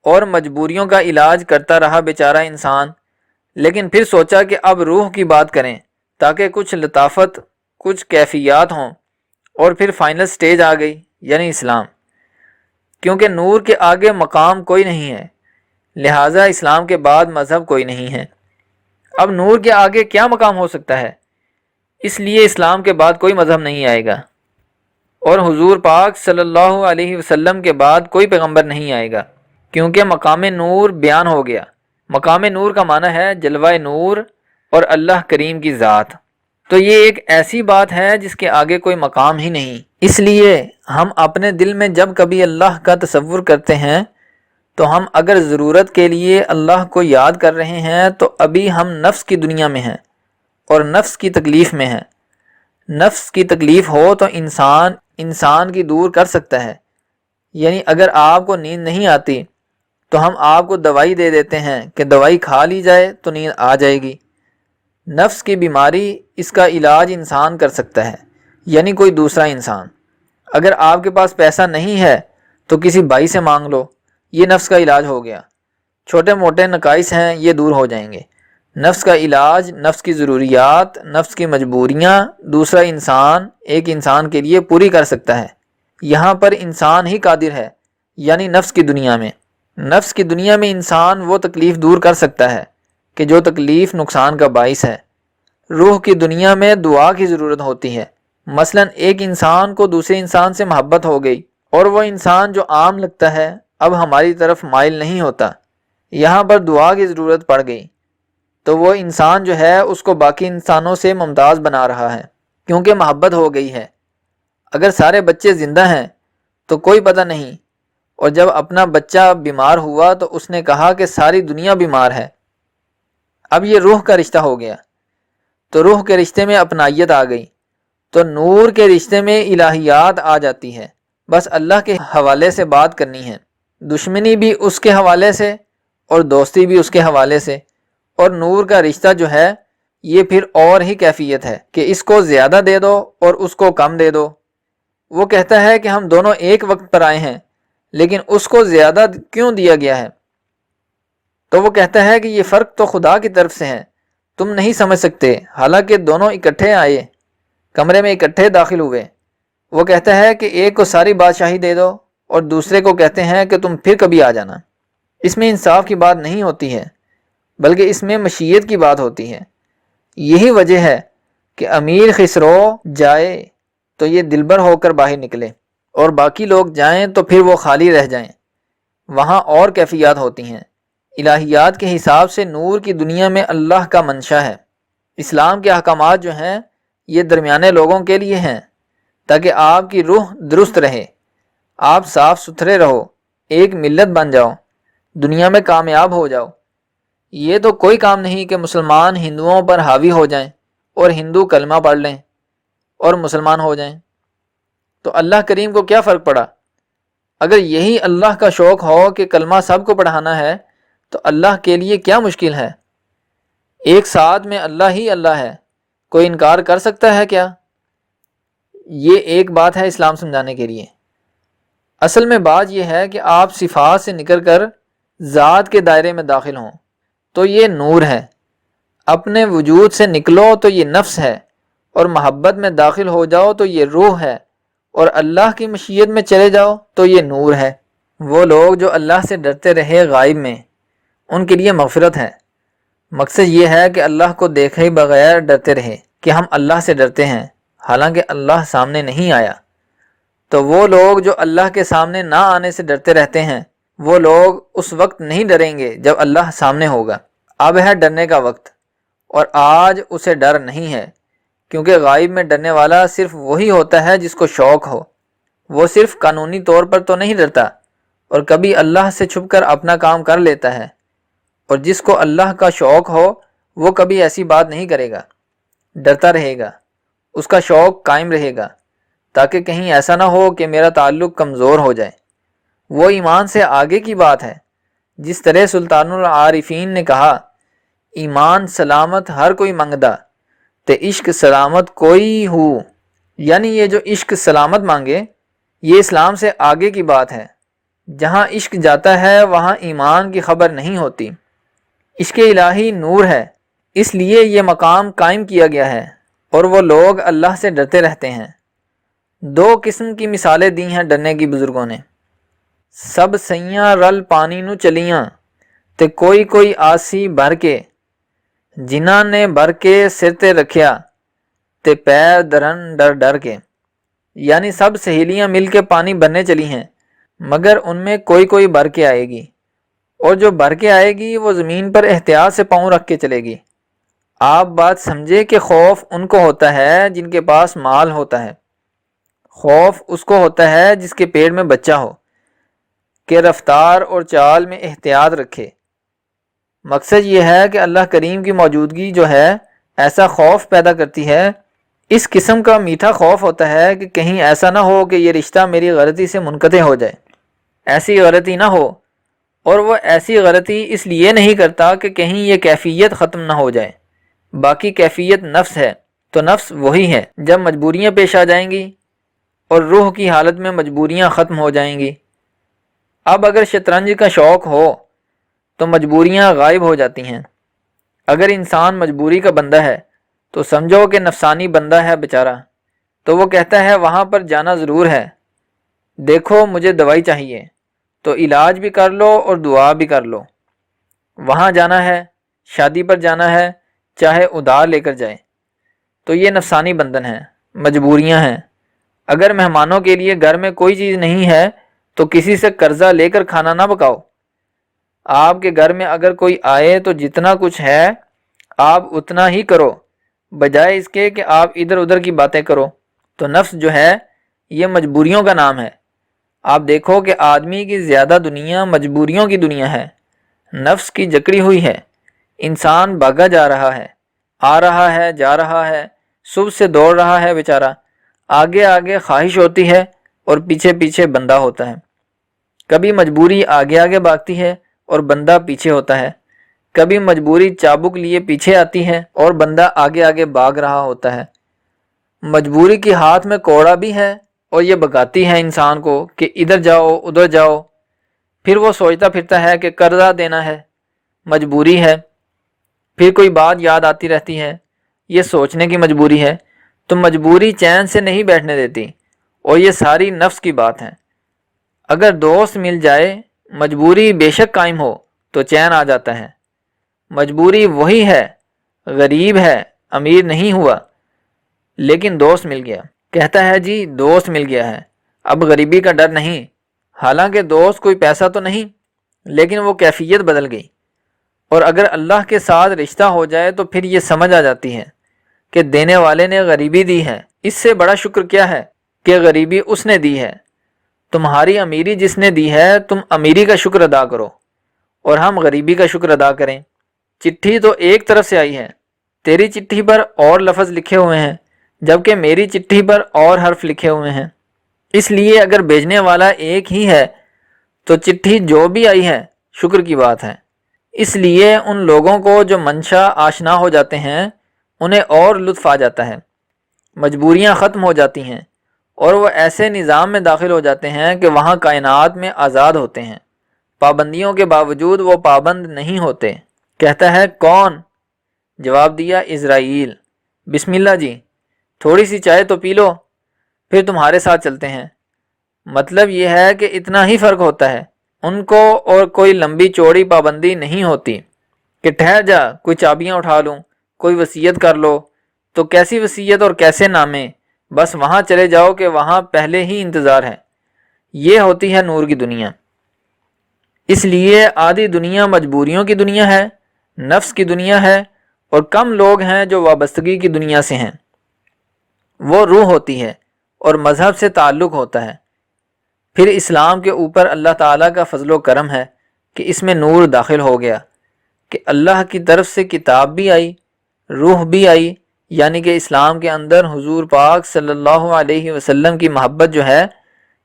اور مجبوریوں کا علاج کرتا رہا بیچارہ انسان، لیکن پھر سوچا کہ اب روح کی بات کریں تاکہ کچھ لطافت، کچھ کیفیات ہوں، اور پھر فائنل سٹیج آ گئی، یعنی اسلام۔ کیونکہ نور کے آگے مقام کوئی نہیں ہے، لہٰذا اسلام کے بعد مذہب کوئی نہیں ہے۔ اب نور کے آگے کیا مقام ہو سکتا ہے؟ اس لیے اسلام کے بعد کوئی مذہب نہیں آئے گا، اور حضور پاک صلی اللہ علیہ وسلم کے بعد کوئی پیغمبر نہیں آئے گا، کیونکہ مقام نور بیان ہو گیا۔ مقام نور کا معنی ہے جلوہ نور اور اللہ کریم کی ذات۔ تو یہ ایک ایسی بات ہے جس کے آگے کوئی مقام ہی نہیں۔ اس لیے ہم اپنے دل میں جب کبھی اللہ کا تصور کرتے ہیں تو ہم اگر ضرورت کے لیے اللہ کو یاد کر رہے ہیں تو ابھی ہم نفس کی دنیا میں ہیں اور نفس کی تکلیف میں ہیں۔ نفس کی تکلیف ہو تو انسان کی دور کر سکتا ہے، یعنی اگر آپ کو نیند نہیں آتی تو ہم آپ کو دوائی دے دیتے ہیں کہ دوائی کھا لی جائے تو نیند آ جائے گی۔ نفس کی بیماری، اس کا علاج انسان کر سکتا ہے، یعنی کوئی دوسرا انسان۔ اگر آپ کے پاس پیسہ نہیں ہے تو کسی بھائی سے مانگ لو، یہ نفس کا علاج ہو گیا۔ چھوٹے موٹے نقائص ہیں، یہ دور ہو جائیں گے۔ نفس کا علاج، نفس کی ضروریات، نفس کی مجبوریاں دوسرا انسان ایک انسان کے لیے پوری کر سکتا ہے۔ یہاں پر انسان ہی قادر ہے، یعنی نفس کی دنیا میں۔ نفس کی دنیا میں انسان وہ تکلیف دور کر سکتا ہے کہ جو تکلیف نقصان کا باعث ہے۔ روح کی دنیا میں دعا کی ضرورت ہوتی ہے۔ مثلا ایک انسان کو دوسرے انسان سے محبت ہو گئی اور وہ انسان جو عام لگتا ہے اب ہماری طرف مائل نہیں ہوتا، یہاں پر دعا کی ضرورت پڑ گئی، تو وہ انسان جو ہے اس کو باقی انسانوں سے ممتاز بنا رہا ہے، کیونکہ محبت ہو گئی ہے۔ اگر سارے بچے زندہ ہیں تو کوئی پتہ نہیں، اور جب اپنا بچہ بیمار ہوا تو اس نے کہا کہ ساری دنیا بیمار ہے۔ اب یہ روح کا رشتہ ہو گیا، تو روح کے رشتے میں اپنائیت آ گئی، تو نور کے رشتے میں الہیات آ جاتی ہے۔ بس اللہ کے حوالے سے بات کرنی ہے، دشمنی بھی اس کے حوالے سے اور دوستی بھی اس کے حوالے سے۔ اور نور کا رشتہ جو ہے یہ پھر اور ہی کیفیت ہے کہ اس کو زیادہ دے دو اور اس کو کم دے دو۔ وہ کہتا ہے کہ ہم دونوں ایک وقت پر آئے ہیں، لیکن اس کو زیادہ کیوں دیا گیا ہے؟ تو وہ کہتا ہے کہ یہ فرق تو خدا کی طرف سے ہے، تم نہیں سمجھ سکتے، حالانکہ دونوں اکٹھے آئے، کمرے میں اکٹھے داخل ہوئے۔ وہ کہتا ہے کہ ایک کو ساری بادشاہی دے دو اور دوسرے کو کہتے ہیں کہ تم پھر کبھی آ جانا۔ اس میں انصاف کی بات نہیں ہوتی ہے، بلکہ اس میں مشیت کی بات ہوتی ہے۔ یہی وجہ ہے کہ امیر خسرو جائے تو یہ دلبر ہو کر باہر نکلے، اور باقی لوگ جائیں تو پھر وہ خالی رہ جائیں۔ وہاں اور کیفیات ہوتی ہیں۔ الہیات کے حساب سے نور کی دنیا میں اللہ کا منشا ہے۔ اسلام کے احکامات جو ہیں یہ درمیانے لوگوں کے لیے ہیں تاکہ آپ کی روح درست رہے، آپ صاف ستھرے رہو، ایک ملت بن جاؤ، دنیا میں کامیاب ہو جاؤ۔ یہ تو کوئی کام نہیں کہ مسلمان ہندوؤں پر حاوی ہو جائیں اور ہندو کلمہ پڑھ لیں اور مسلمان ہو جائیں۔ تو اللہ کریم کو کیا فرق پڑا؟ اگر یہی اللہ کا شوق ہو کہ کلمہ سب کو پڑھانا ہے تو اللہ کے لیے کیا مشکل ہے؟ ایک ساتھ میں اللہ ہی اللہ ہے، کوئی انکار کر سکتا ہے کیا؟ یہ ایک بات ہے اسلام سمجھانے کے لیے۔ اصل میں بات یہ ہے کہ آپ صفات سے نکل کر ذات کے دائرے میں داخل ہوں تو یہ نور ہے، اپنے وجود سے نکلو تو یہ نفس ہے، اور محبت میں داخل ہو جاؤ تو یہ روح ہے، اور اللہ کی مشیت میں چلے جاؤ تو یہ نور ہے۔ وہ لوگ جو اللہ سے ڈرتے رہے غائب میں، ان کے لیے مغفرت ہے۔ مقصد یہ ہے کہ اللہ کو دیکھے بغیر ڈرتے رہے کہ ہم اللہ سے ڈرتے ہیں، حالانکہ اللہ سامنے نہیں آیا۔ تو وہ لوگ جو اللہ کے سامنے نہ آنے سے ڈرتے رہتے ہیں، وہ لوگ اس وقت نہیں ڈریں گے جب اللہ سامنے ہوگا۔ اب ہے ڈرنے کا وقت، اور آج اسے ڈر نہیں ہے، کیونکہ غائب میں ڈرنے والا صرف وہی ہوتا ہے جس کو شوق ہو۔ وہ صرف قانونی طور پر تو نہیں ڈرتا، اور کبھی اللہ سے چھپ کر اپنا کام کر لیتا ہے، اور جس کو اللہ کا شوق ہو وہ کبھی ایسی بات نہیں کرے گا، ڈرتا رہے گا، اس کا شوق قائم رہے گا، تاکہ کہیں ایسا نہ ہو کہ میرا تعلق کمزور ہو جائے۔ وہ ایمان سے آگے کی بات ہے۔ جس طرح سلطان العارفین نے کہا، ایمان سلامت ہر کوئی منگدا تے عشق سلامت کوئی ہو، یعنی یہ جو عشق سلامت مانگے یہ اسلام سے آگے کی بات ہے۔ جہاں عشق جاتا ہے وہاں ایمان کی خبر نہیں ہوتی۔ عشق الہی نور ہے، اس لیے یہ مقام قائم کیا گیا ہے، اور وہ لوگ اللہ سے ڈرتے رہتے ہیں۔ دو قسم کی مثالیں دی ہیں ڈرنے کی بزرگوں نے۔ سب سیاں رل پانی نو چلیاں تے کوئی کوئی آسی بھر کے، جنہاں نے بھر کے سر تے رکھیا تے پیر درن ڈر ڈر کے، یعنی سب سہیلیاں مل کے پانی بھرنے چلی ہیں، مگر ان میں کوئی کوئی بھر کے آئے گی، اور جو بھر کے آئے گی وہ زمین پر احتیاط سے پاؤں رکھ کے چلے گی۔ آپ بات سمجھے کہ خوف ان کو ہوتا ہے جن کے پاس مال ہوتا ہے، خوف اس کو ہوتا ہے جس کے پیٹ میں بچہ ہو، کہ رفتار اور چال میں احتیاط رکھے۔ مقصد یہ ہے کہ اللہ کریم کی موجودگی جو ہے ایسا خوف پیدا کرتی ہے۔ اس قسم کا میٹھا خوف ہوتا ہے کہ کہیں ایسا نہ ہو کہ یہ رشتہ میری غلطی سے منقطع ہو جائے، ایسی غلطی نہ ہو۔ اور وہ ایسی غلطی اس لیے نہیں کرتا کہ کہیں یہ کیفیت ختم نہ ہو جائے۔ باقی کیفیت نفس ہے، تو نفس وہی ہے جب مجبوریاں پیش آ جائیں گی، اور روح کی حالت میں مجبوریاں ختم ہو جائیں گی۔ اب اگر شطرنج کا شوق ہو تو مجبوریاں غائب ہو جاتی ہیں۔ اگر انسان مجبوری کا بندہ ہے تو سمجھو کہ نفسانی بندہ ہے بیچارہ، تو وہ کہتا ہے وہاں پر جانا ضرور ہے، دیکھو مجھے دوائی چاہیے، تو علاج بھی کر لو اور دعا بھی کر لو۔ وہاں جانا ہے، شادی پر جانا ہے، چاہے ادھار لے کر جائے، تو یہ نفسانی بندھن ہے، مجبوریاں ہیں۔ اگر مہمانوں کے لیے گھر میں کوئی چیز نہیں ہے تو کسی سے قرضہ لے کر کھانا نہ پکاؤ۔ آپ کے گھر میں اگر کوئی آئے تو جتنا کچھ ہے آپ اتنا ہی کرو، بجائے اس کے کہ آپ ادھر ادھر کی باتیں کرو۔ تو نفس جو ہے یہ مجبوریوں کا نام ہے۔ آپ دیکھو کہ آدمی کی زیادہ دنیا مجبوریوں کی دنیا ہے، نفس کی جکڑی ہوئی ہے۔ انسان بھاگا جا رہا ہے، آ رہا ہے، جا رہا ہے، صبح سے دوڑ رہا ہے بیچارہ، آگے آگے خواہش ہوتی ہے اور پیچھے پیچھے بندہ ہوتا ہے۔ کبھی مجبوری آگے آگے بھاگتی ہے اور بندہ پیچھے ہوتا ہے، کبھی مجبوری چابک لیے پیچھے آتی ہے اور بندہ آگے آگے بھاگ رہا ہوتا ہے۔ مجبوری کے ہاتھ میں کوڑا بھی ہے اور یہ بگاتی ہے انسان کو کہ ادھر جاؤ ادھر جاؤ۔ پھر وہ سوچتا پھرتا ہے کہ قرضہ دینا ہے، مجبوری ہے۔ پھر کوئی بات یاد آتی رہتی ہے، یہ سوچنے کی مجبوری ہے۔ تو مجبوری چین سے نہیں بیٹھنے دیتی، اور یہ ساری نفس کی بات ہے۔ اگر دوست مل جائے، مجبوری بے شک قائم ہو تو چین آ جاتا ہے۔ مجبوری وہی ہے، غریب ہے، امیر نہیں ہوا، لیکن دوست مل گیا، کہتا ہے جی دوست مل گیا ہے، اب غریبی کا ڈر نہیں، حالانکہ دوست کوئی پیسہ تو نہیں، لیکن وہ کیفیت بدل گئی۔ اور اگر اللہ کے ساتھ رشتہ ہو جائے تو پھر یہ سمجھ آ جاتی ہے کہ دینے والے نے غریبی دی ہے، اس سے بڑا شکر کیا ہے کہ غریبی اس نے دی ہے۔ تمہاری امیری جس نے دی ہے، تم امیری کا شکر ادا کرو اور ہم غریبی کا شکر ادا کریں۔ چٹھی تو ایک طرف سے آئی ہے، تیری چٹھی پر اور لفظ لکھے ہوئے ہیں جبکہ میری چٹھی پر اور حرف لکھے ہوئے ہیں، اس لیے اگر بھیجنے والا ایک ہی ہے تو چٹھی جو بھی آئی ہے شکر کی بات ہے۔ اس لیے ان لوگوں کو جو منشا آشنا ہو جاتے ہیں انہیں اور لطف آ جاتا ہے، مجبوریاں ختم ہو جاتی ہیں اور وہ ایسے نظام میں داخل ہو جاتے ہیں کہ وہاں کائنات میں آزاد ہوتے ہیں، پابندیوں کے باوجود وہ پابند نہیں ہوتے۔ کہتا ہے کون؟ جواب دیا اسرائیل، بسم اللہ جی، تھوڑی سی چائے تو پی لو پھر تمہارے ساتھ چلتے ہیں۔ مطلب یہ ہے کہ اتنا ہی فرق ہوتا ہے ان کو، اور کوئی لمبی چوڑی پابندی نہیں ہوتی کہ ٹھہر جا کوئی چابیاں اٹھا لوں، کوئی وصیت کر لو۔ تو کیسی وصیت اور کیسے نامے، بس وہاں چلے جاؤ کہ وہاں پہلے ہی انتظار ہے۔ یہ ہوتی ہے نور کی دنیا۔ اس لیے آدھی دنیا مجبوریوں کی دنیا ہے، نفس کی دنیا ہے، اور کم لوگ ہیں جو وابستگی کی دنیا سے ہیں۔ وہ روح ہوتی ہے اور مذہب سے تعلق ہوتا ہے۔ پھر اسلام کے اوپر اللہ تعالیٰ کا فضل و کرم ہے کہ اس میں نور داخل ہو گیا، کہ اللہ کی طرف سے کتاب بھی آئی، روح بھی آئی، یعنی کہ اسلام کے اندر حضور پاک صلی اللہ علیہ وسلم کی محبت جو ہے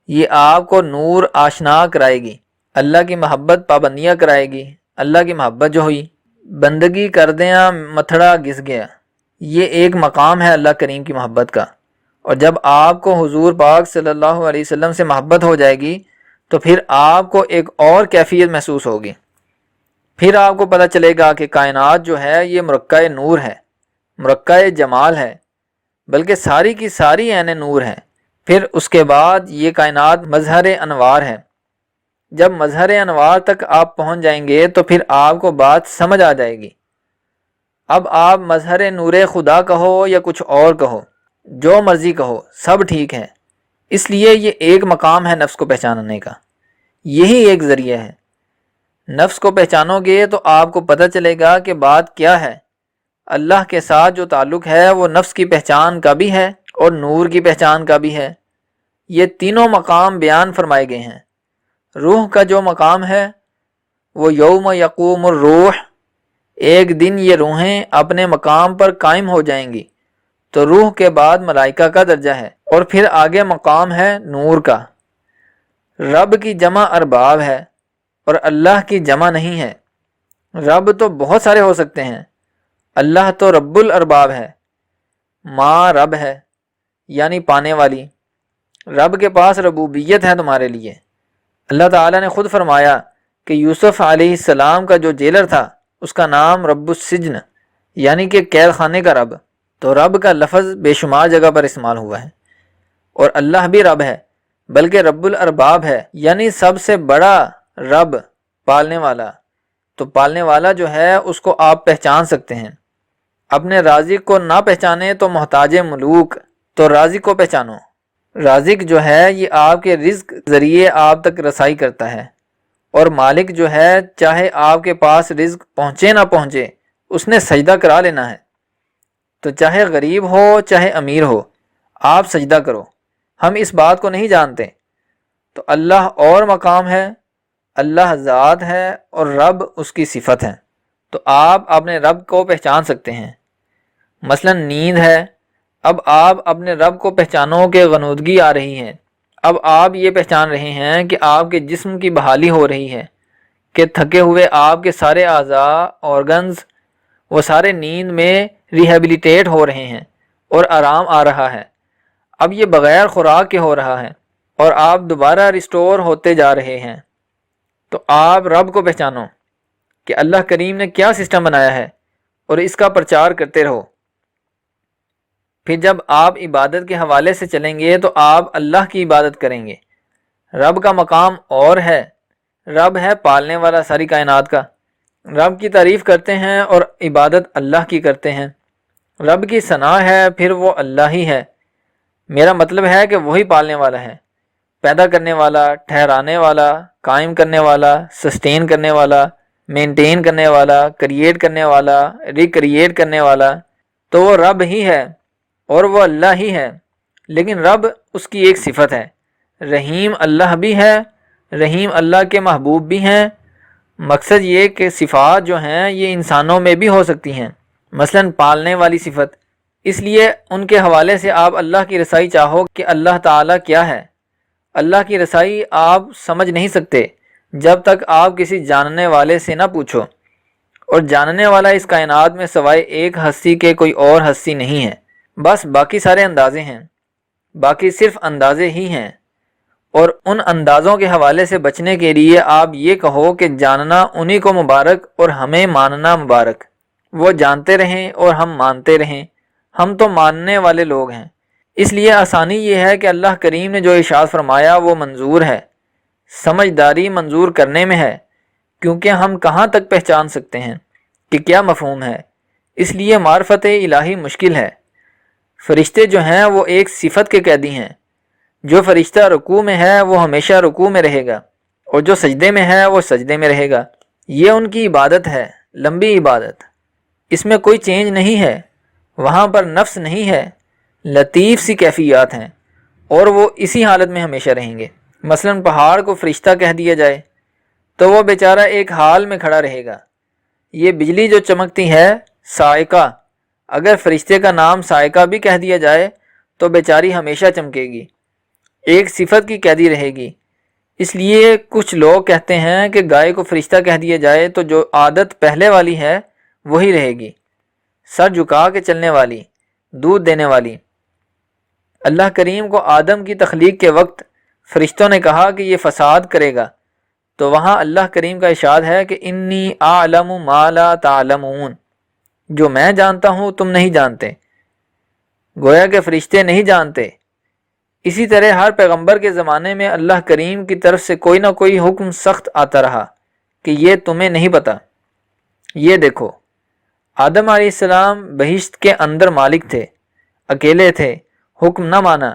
یہ آپ کو نور آشنا کرائے گی، اللہ کی محبت پابندیاں کرائے گی۔ اللہ کی محبت جو ہوئی، بندگی کردیاں متھڑا گھس گیا، یہ ایک مقام ہے اللہ کریم کی محبت کا۔ اور جب آپ کو حضور پاک صلی اللہ علیہ وسلم سے محبت ہو جائے گی تو پھر آپ کو ایک اور کیفیت محسوس ہوگی، پھر آپ کو پتہ چلے گا کہ کائنات جو ہے یہ مرکہ نور ہے، مرکہ جمال ہے، بلکہ ساری کی ساری عین نور ہے۔ پھر اس کے بعد یہ کائنات مظہر انوار ہے۔ جب مظہر انوار تک آپ پہنچ جائیں گے تو پھر آپ کو بات سمجھ آ جائے گی۔ اب آپ مظہر نور خدا کہو یا کچھ اور کہو، جو مرضی کہو، سب ٹھیک ہے۔ اس لیے یہ ایک مقام ہے نفس کو پہچاننے کا، یہی ایک ذریعہ ہے۔ نفس کو پہچانو گے تو آپ کو پتہ چلے گا کہ بات کیا ہے۔ اللہ کے ساتھ جو تعلق ہے وہ نفس کی پہچان کا بھی ہے اور نور کی پہچان کا بھی ہے۔ یہ تینوں مقام بیان فرمائے گئے ہیں۔ روح کا جو مقام ہے وہ یوم یقوم الروح، ایک دن یہ روحیں اپنے مقام پر قائم ہو جائیں گی، تو روح کے بعد ملائکہ کا درجہ ہے، اور پھر آگے مقام ہے نور کا۔ رب کی جمع ارباب ہے اور اللہ کی جمع نہیں ہے۔ رب تو بہت سارے ہو سکتے ہیں، اللہ تو رب الارباب ہے۔ ماں رب ہے یعنی پانے والی، رب کے پاس ربوبیت ہے تمہارے لیے۔ اللہ تعالیٰ نے خود فرمایا کہ یوسف علیہ السلام کا جو جیلر تھا اس کا نام رب السجن یعنی کہ قید خانے کا رب۔ تو رب کا لفظ بے شمار جگہ پر استعمال ہوا ہے، اور اللہ بھی رب ہے بلکہ رب الارباب ہے، یعنی سب سے بڑا رب، پالنے والا۔ تو پالنے والا جو ہے اس کو آپ پہچان سکتے ہیں۔ اپنے رازق کو نہ پہچانے تو محتاج ملوک، تو رازق کو پہچانو۔ رازق جو ہے یہ آپ کے رزق ذریعے آپ تک رسائی کرتا ہے، اور مالک جو ہے چاہے آپ کے پاس رزق پہنچے نہ پہنچے اس نے سجدہ کرا لینا ہے۔ تو چاہے غریب ہو چاہے امیر ہو آپ سجدہ کرو۔ ہم اس بات کو نہیں جانتے۔ تو اللہ اور مقام ہے، اللہ ذات ہے اور رب اس کی صفت ہے۔ تو آپ اپنے رب کو پہچان سکتے ہیں۔ مثلا نیند ہے، اب آپ اپنے رب کو پہچانو کہ غنودگی آ رہی ہے۔ اب آپ یہ پہچان رہے ہیں کہ آپ کے جسم کی بحالی ہو رہی ہے، کہ تھکے ہوئے آپ کے سارے اعضاء آرگنز وہ سارے نیند میں ریہیبلیٹیٹ ہو رہے ہیں اور آرام آ رہا ہے۔ اب یہ بغیر خوراک کے ہو رہا ہے اور آپ دوبارہ ریسٹور ہوتے جا رہے ہیں۔ تو آپ رب کو پہچانو کہ اللہ کریم نے کیا سسٹم بنایا ہے اور اس کا پرچار کرتے رہو۔ پھر جب آپ عبادت کے حوالے سے چلیں گے تو آپ اللہ کی عبادت کریں گے۔ رب کا مقام اور ہے، رب ہے پالنے والا ساری کائنات کا۔ رب کی تعریف کرتے ہیں اور عبادت اللہ کی کرتے ہیں۔ رب کی ثنا ہے پھر وہ اللہ ہی ہے، میرا مطلب ہے کہ وہی پالنے والا ہے۔ پیدا کرنے والا، ٹھہرانے والا، قائم کرنے والا، سسٹین کرنے والا، مینٹین کرنے والا، کریٹ کرنے والا، ریکریٹ کرنے والا، تو وہ رب ہی ہے اور وہ اللہ ہی ہے۔ لیکن رب اس کی ایک صفت ہے۔ رحیم اللہ بھی ہے، رحیم اللہ کے محبوب بھی ہیں۔ مقصد یہ کہ صفات جو ہیں یہ انسانوں میں بھی ہو سکتی ہیں، مثلا پالنے والی صفت۔ اس لیے ان کے حوالے سے آپ اللہ کی رسائی چاہو کہ اللہ تعالیٰ کیا ہے، اللہ کی رسائی آپ سمجھ نہیں سکتے جب تک آپ کسی جاننے والے سے نہ پوچھو، اور جاننے والا اس کائنات میں سوائے ایک ہستی کے کوئی اور ہستی نہیں ہے۔ بس باقی سارے اندازے ہیں، باقی صرف اندازے ہی ہیں، اور ان اندازوں کے حوالے سے بچنے کے لیے آپ یہ کہو کہ جاننا انہی کو مبارک اور ہمیں ماننا مبارک۔ وہ جانتے رہیں اور ہم مانتے رہیں، ہم تو ماننے والے لوگ ہیں۔ اس لیے آسانی یہ ہے کہ اللہ کریم نے جو ارشاد فرمایا وہ منظور ہے، سمجھداری منظور کرنے میں ہے، کیونکہ ہم کہاں تک پہچان سکتے ہیں کہ کیا مفہوم ہے۔ اس لیے معرفت الہی مشکل ہے۔ فرشتے جو ہیں وہ ایک صفت کے قیدی ہیں۔ جو فرشتہ رکوع میں ہے وہ ہمیشہ رکوع میں رہے گا، اور جو سجدے میں ہے وہ سجدے میں رہے گا۔ یہ ان کی عبادت ہے، لمبی عبادت، اس میں کوئی چینج نہیں ہے، وہاں پر نفس نہیں ہے، لطیف سی کیفیات ہیں، اور وہ اسی حالت میں ہمیشہ رہیں گے۔ مثلا پہاڑ کو فرشتہ کہہ دیا جائے تو وہ بیچارہ ایک حال میں کھڑا رہے گا۔ یہ بجلی جو چمکتی ہے صاعقہ، اگر فرشتے کا نام صاعقہ بھی کہہ دیا جائے تو بیچاری ہمیشہ چمکے گی، ایک صفت کی قیدی رہے گی۔ اس لیے کچھ لوگ کہتے ہیں کہ گائے کو فرشتہ کہہ دیا جائے تو جو عادت پہلے والی ہے وہی رہے گی، سر جھکا کے چلنے والی، دودھ دینے والی۔ اللہ کریم کو آدم کی تخلیق کے وقت فرشتوں نے کہا کہ یہ فساد کرے گا، تو وہاں اللہ کریم کا ارشاد ہے کہ انی اعلم ما لا تعلمون، جو میں جانتا ہوں تم نہیں جانتے۔ گویا کہ فرشتے نہیں جانتے۔ اسی طرح ہر پیغمبر کے زمانے میں اللہ کریم کی طرف سے کوئی نہ کوئی حکم سخت آتا رہا کہ یہ تمہیں نہیں پتا۔ یہ دیکھو، آدم علیہ السلام بہشت کے اندر مالک تھے، اکیلے تھے، حکم نہ مانا۔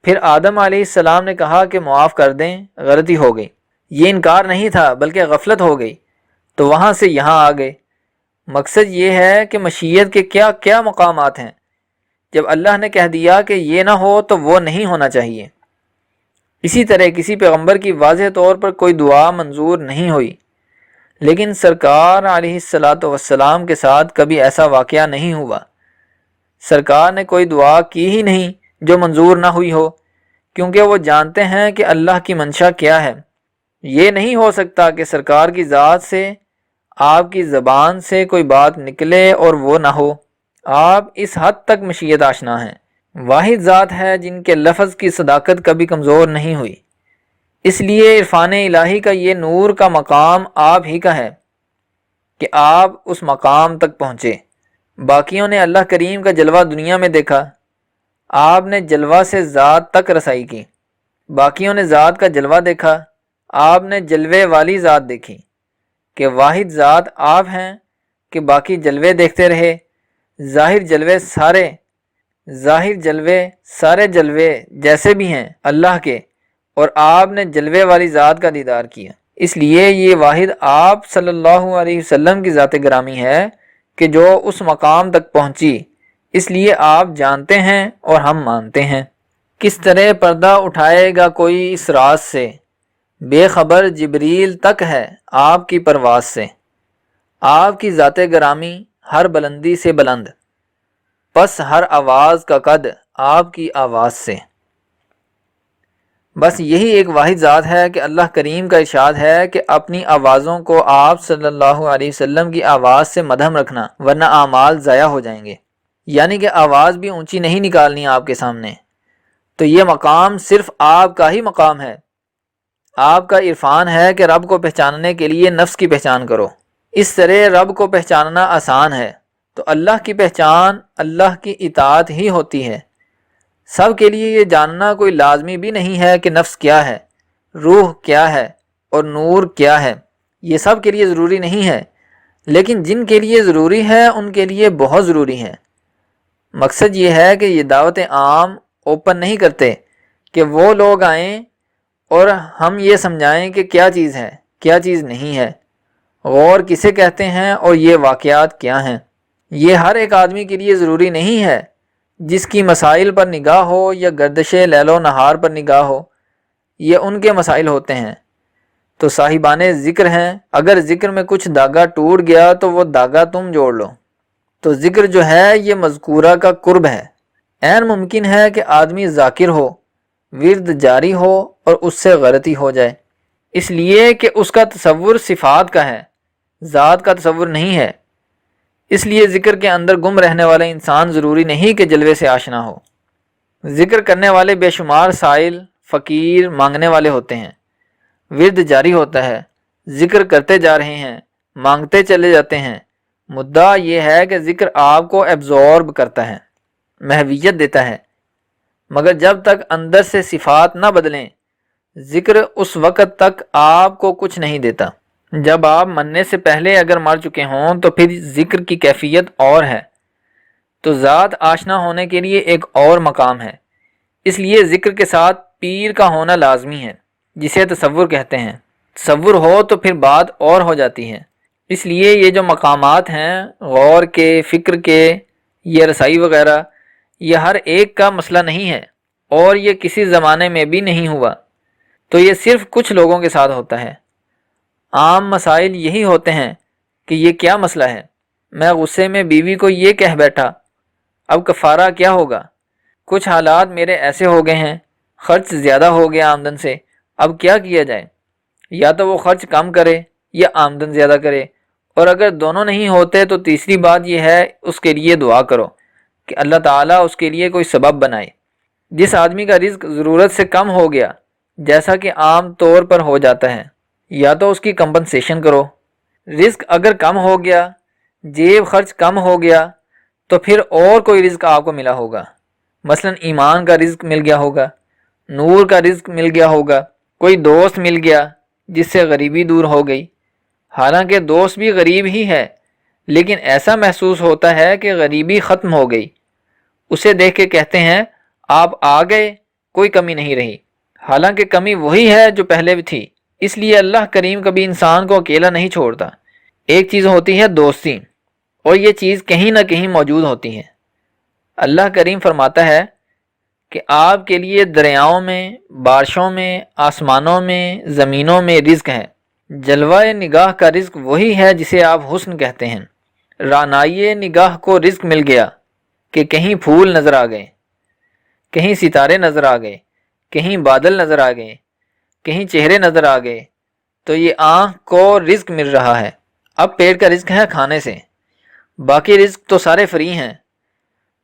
پھر آدم علیہ السلام نے کہا کہ معاف کر دیں، غلطی ہو گئی۔ یہ انکار نہیں تھا بلکہ غفلت ہو گئی، تو وہاں سے یہاں آ گئے۔ مقصد یہ ہے کہ مشیت کے کیا کیا مقامات ہیں۔ جب اللہ نے کہہ دیا کہ یہ نہ ہو تو وہ نہیں ہونا چاہیے۔ اسی طرح کسی پیغمبر کی واضح طور پر کوئی دعا منظور نہیں ہوئی، لیکن سرکار علیہ السلام کے ساتھ کبھی ایسا واقعہ نہیں ہوا۔ سرکار نے کوئی دعا کی ہی نہیں جو منظور نہ ہوئی ہو، کیونکہ وہ جانتے ہیں کہ اللہ کی منشا کیا ہے۔ یہ نہیں ہو سکتا کہ سرکار کی ذات سے آپ کی زبان سے کوئی بات نکلے اور وہ نہ ہو۔ آپ اس حد تک مشیت آشنا ہیں۔ واحد ذات ہے جن کے لفظ کی صداقت کبھی کمزور نہیں ہوئی۔ اس لیے عرفان الہی کا یہ نور کا مقام آپ ہی کا ہے کہ آپ اس مقام تک پہنچے۔ باقیوں نے اللہ کریم کا جلوہ دنیا میں دیکھا، آپ نے جلوہ سے ذات تک رسائی کی۔ باقیوں نے ذات کا جلوہ دیکھا، آپ نے جلوے والی ذات دیکھی کہ واحد ذات آپ ہیں کہ باقی جلوے دیکھتے رہے۔ ظاہر جلوے سارے جلوے جیسے بھی ہیں اللہ کے، اور آپ نے جلوے والی ذات کا دیدار کیا۔ اس لیے یہ واحد آپ صلی اللہ علیہ وسلم کی ذات گرامی ہے کہ جو اس مقام تک پہنچی۔ اس لیے آپ جانتے ہیں اور ہم مانتے ہیں۔ کس طرح پردہ اٹھائے گا کوئی اس راز سے، بے خبر جبریل تک ہے آپ کی پرواز سے۔ آپ کی ذات گرامی ہر بلندی سے بلند، پس ہر آواز کا قد آپ کی آواز سے۔ بس یہی ایک واحد ذات ہے کہ اللہ کریم کا ارشاد ہے کہ اپنی آوازوں کو آپ صلی اللہ علیہ وسلم کی آواز سے مدھم رکھنا، ورنہ اعمال ضائع ہو جائیں گے۔ یعنی کہ آواز بھی اونچی نہیں نکالنی آپ کے سامنے۔ تو یہ مقام صرف آپ کا ہی مقام ہے۔ آپ کا عرفان ہے کہ رب کو پہچاننے کے لیے نفس کی پہچان کرو۔ اس طرح رب کو پہچاننا آسان ہے، تو اللہ کی پہچان اللہ کی اطاعت ہی ہوتی ہے۔ سب کے لیے یہ جاننا کوئی لازمی بھی نہیں ہے کہ نفس کیا ہے، روح کیا ہے اور نور کیا ہے۔ یہ سب کے لیے ضروری نہیں ہے، لیکن جن کے لیے ضروری ہے ان کے لیے بہت ضروری ہے۔ مقصد یہ ہے کہ یہ دعوت عام اوپن نہیں کرتے کہ وہ لوگ آئیں اور ہم یہ سمجھائیں کہ کیا چیز ہے کیا چیز نہیں ہے، غور کسے کہتے ہیں اور یہ واقعات کیا ہیں۔ یہ ہر ایک آدمی کے لیے ضروری نہیں ہے۔ جس کی مسائل پر نگاہ ہو یا گردش لیل و نہار پر نگاہ ہو، یہ ان کے مسائل ہوتے ہیں تو صاحبان ذکر ہیں۔ اگر ذکر میں کچھ داغا ٹوٹ گیا تو وہ داغا تم جوڑ لو۔ تو ذکر جو ہے یہ مذکورہ کا قرب ہے۔ عین ممکن ہے کہ آدمی ذاکر ہو، ورد جاری ہو اور اس سے غلطی ہو جائے، اس لیے کہ اس کا تصور صفات کا ہے، ذات کا تصور نہیں ہے۔ اس لیے ذکر کے اندر گم رہنے والا انسان ضروری نہیں کہ جلوے سے آشنا ہو۔ ذکر کرنے والے بے شمار سائل، فقیر، مانگنے والے ہوتے ہیں۔ ورد جاری ہوتا ہے، ذکر کرتے جا رہے ہیں، مانگتے چلے جاتے ہیں۔ مدعا یہ ہے کہ ذکر آپ کو ایبزورب کرتا ہے، محویت دیتا ہے، مگر جب تک اندر سے صفات نہ بدلیں ذکر اس وقت تک آپ کو کچھ نہیں دیتا۔ جب آپ مرنے سے پہلے اگر مر چکے ہوں تو پھر ذکر کی کیفیت اور ہے، تو ذات آشنا ہونے کے لیے ایک اور مقام ہے۔ اس لیے ذکر کے ساتھ پیر کا ہونا لازمی ہے، جسے تصور کہتے ہیں۔ تصور ہو تو پھر بات اور ہو جاتی ہے۔ اس لیے یہ جو مقامات ہیں غور کے، فکر کے، یہ رسائی وغیرہ، یہ ہر ایک کا مسئلہ نہیں ہے اور یہ کسی زمانے میں بھی نہیں ہوا، تو یہ صرف کچھ لوگوں کے ساتھ ہوتا ہے۔ عام مسائل یہی ہوتے ہیں کہ یہ کیا مسئلہ ہے، میں غصے میں بیوی کو یہ کہہ بیٹھا، اب کفارہ کیا ہوگا؟ کچھ حالات میرے ایسے ہو گئے ہیں، خرچ زیادہ ہو گیا آمدن سے، اب کیا کیا جائے؟ یا تو وہ خرچ کم کرے یا آمدن زیادہ کرے، اور اگر دونوں نہیں ہوتے تو تیسری بات یہ ہے اس کے لیے دعا کرو کہ اللہ تعالیٰ اس کے لیے کوئی سبب بنائے۔ جس آدمی کا رزق ضرورت سے کم ہو گیا، جیسا کہ عام طور پر ہو جاتا ہے، یا تو اس کی کمپنسیشن کرو۔ رزق اگر کم ہو گیا، جیب خرچ کم ہو گیا، تو پھر اور کوئی رزق آپ کو ملا ہوگا، مثلا ایمان کا رزق مل گیا ہوگا، نور کا رزق مل گیا ہوگا، کوئی دوست مل گیا جس سے غریبی دور ہو گئی۔ حالانکہ دوست بھی غریب ہی ہے، لیکن ایسا محسوس ہوتا ہے کہ غریبی ختم ہو گئی۔ اسے دیکھ کے کہتے ہیں آپ آ گئے، کوئی کمی نہیں رہی، حالانکہ کمی وہی ہے جو پہلے بھی تھی۔ اس لیے اللہ کریم کبھی انسان کو اکیلا نہیں چھوڑتا۔ ایک چیز ہوتی ہے دوستی، اور یہ چیز کہیں نہ کہیں موجود ہوتی ہے۔ اللہ کریم فرماتا ہے کہ آپ کے لیے دریاؤں میں، بارشوں میں، آسمانوں میں، زمینوں میں رزق ہے۔ جلوہ نگاہ کا رزق وہی ہے جسے آپ حسن کہتے ہیں۔ رعنائی نگاہ کو رزق مل گیا کہ کہیں پھول نظر آ گئے، کہیں ستارے نظر آ گئے، کہیں بادل نظر آ گئے، کہیں چہرے نظر آ گئے، تو یہ آنکھ کو رزق مل رہا ہے۔ اب پیٹ کا رزق ہے کھانے سے، باقی رزق تو سارے فری ہیں۔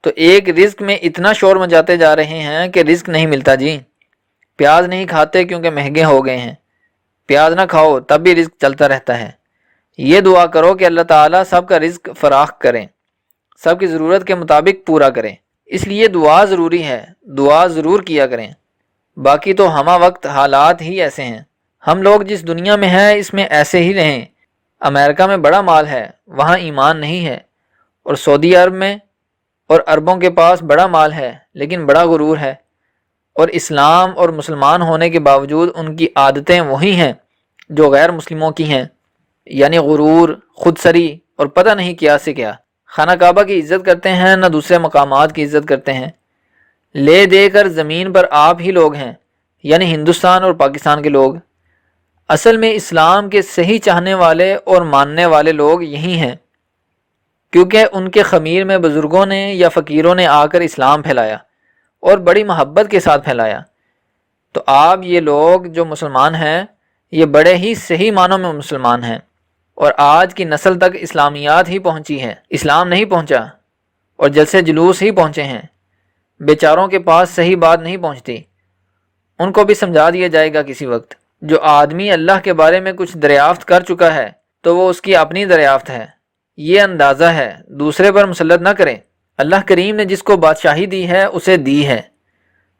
تو ایک رزق میں اتنا شور مچاتے جا رہے ہیں کہ رزق نہیں ملتا جی۔ پیاز نہیں کھاتے کیونکہ مہنگے ہو گئے ہیں، پیاز نہ کھاؤ تب بھی رزق چلتا رہتا ہے۔ یہ دعا کرو کہ اللہ تعالیٰ سب کا رزق فراخ کریں، سب کی ضرورت کے مطابق پورا کریں۔ اس لیے دعا ضروری ہے، دعا ضرور کیا کریں۔ باقی تو ہمہ وقت حالات ہی ایسے ہیں۔ ہم لوگ جس دنیا میں ہیں اس میں ایسے ہی رہیں۔ امریکہ میں بڑا مال ہے، وہاں ایمان نہیں ہے، اور سعودی عرب میں اور عربوں کے پاس بڑا مال ہے لیکن بڑا غرور ہے، اور اسلام اور مسلمان ہونے کے باوجود ان کی عادتیں وہی ہیں جو غیر مسلموں کی ہیں، یعنی غرور، خود سری اور پتہ نہیں کیا سے کیا۔ خانہ کعبہ کی عزت کرتے ہیں نہ دوسرے مقامات کی عزت کرتے ہیں۔ لے دے کر زمین پر آپ ہی لوگ ہیں، یعنی ہندوستان اور پاکستان کے لوگ۔ اصل میں اسلام کے صحیح چاہنے والے اور ماننے والے لوگ یہی ہیں، کیونکہ ان کے خمیر میں بزرگوں نے یا فقیروں نے آ کر اسلام پھیلایا اور بڑی محبت کے ساتھ پھیلایا۔ تو آپ یہ لوگ جو مسلمان ہیں یہ بڑے ہی صحیح معنوں میں مسلمان ہیں، اور آج کی نسل تک اسلامیات ہی پہنچی ہے، اسلام نہیں پہنچا، اور جلسے جلوس ہی پہنچے ہیں۔ بیچاروں کے پاس صحیح بات نہیں پہنچتی، ان کو بھی سمجھا دیا جائے گا کسی وقت۔ جو آدمی اللہ کے بارے میں کچھ دریافت کر چکا ہے تو وہ اس کی اپنی دریافت ہے، یہ اندازہ ہے، دوسرے پر مسلط نہ کریں۔ اللہ کریم نے جس کو بادشاہی دی ہے اسے دی ہے،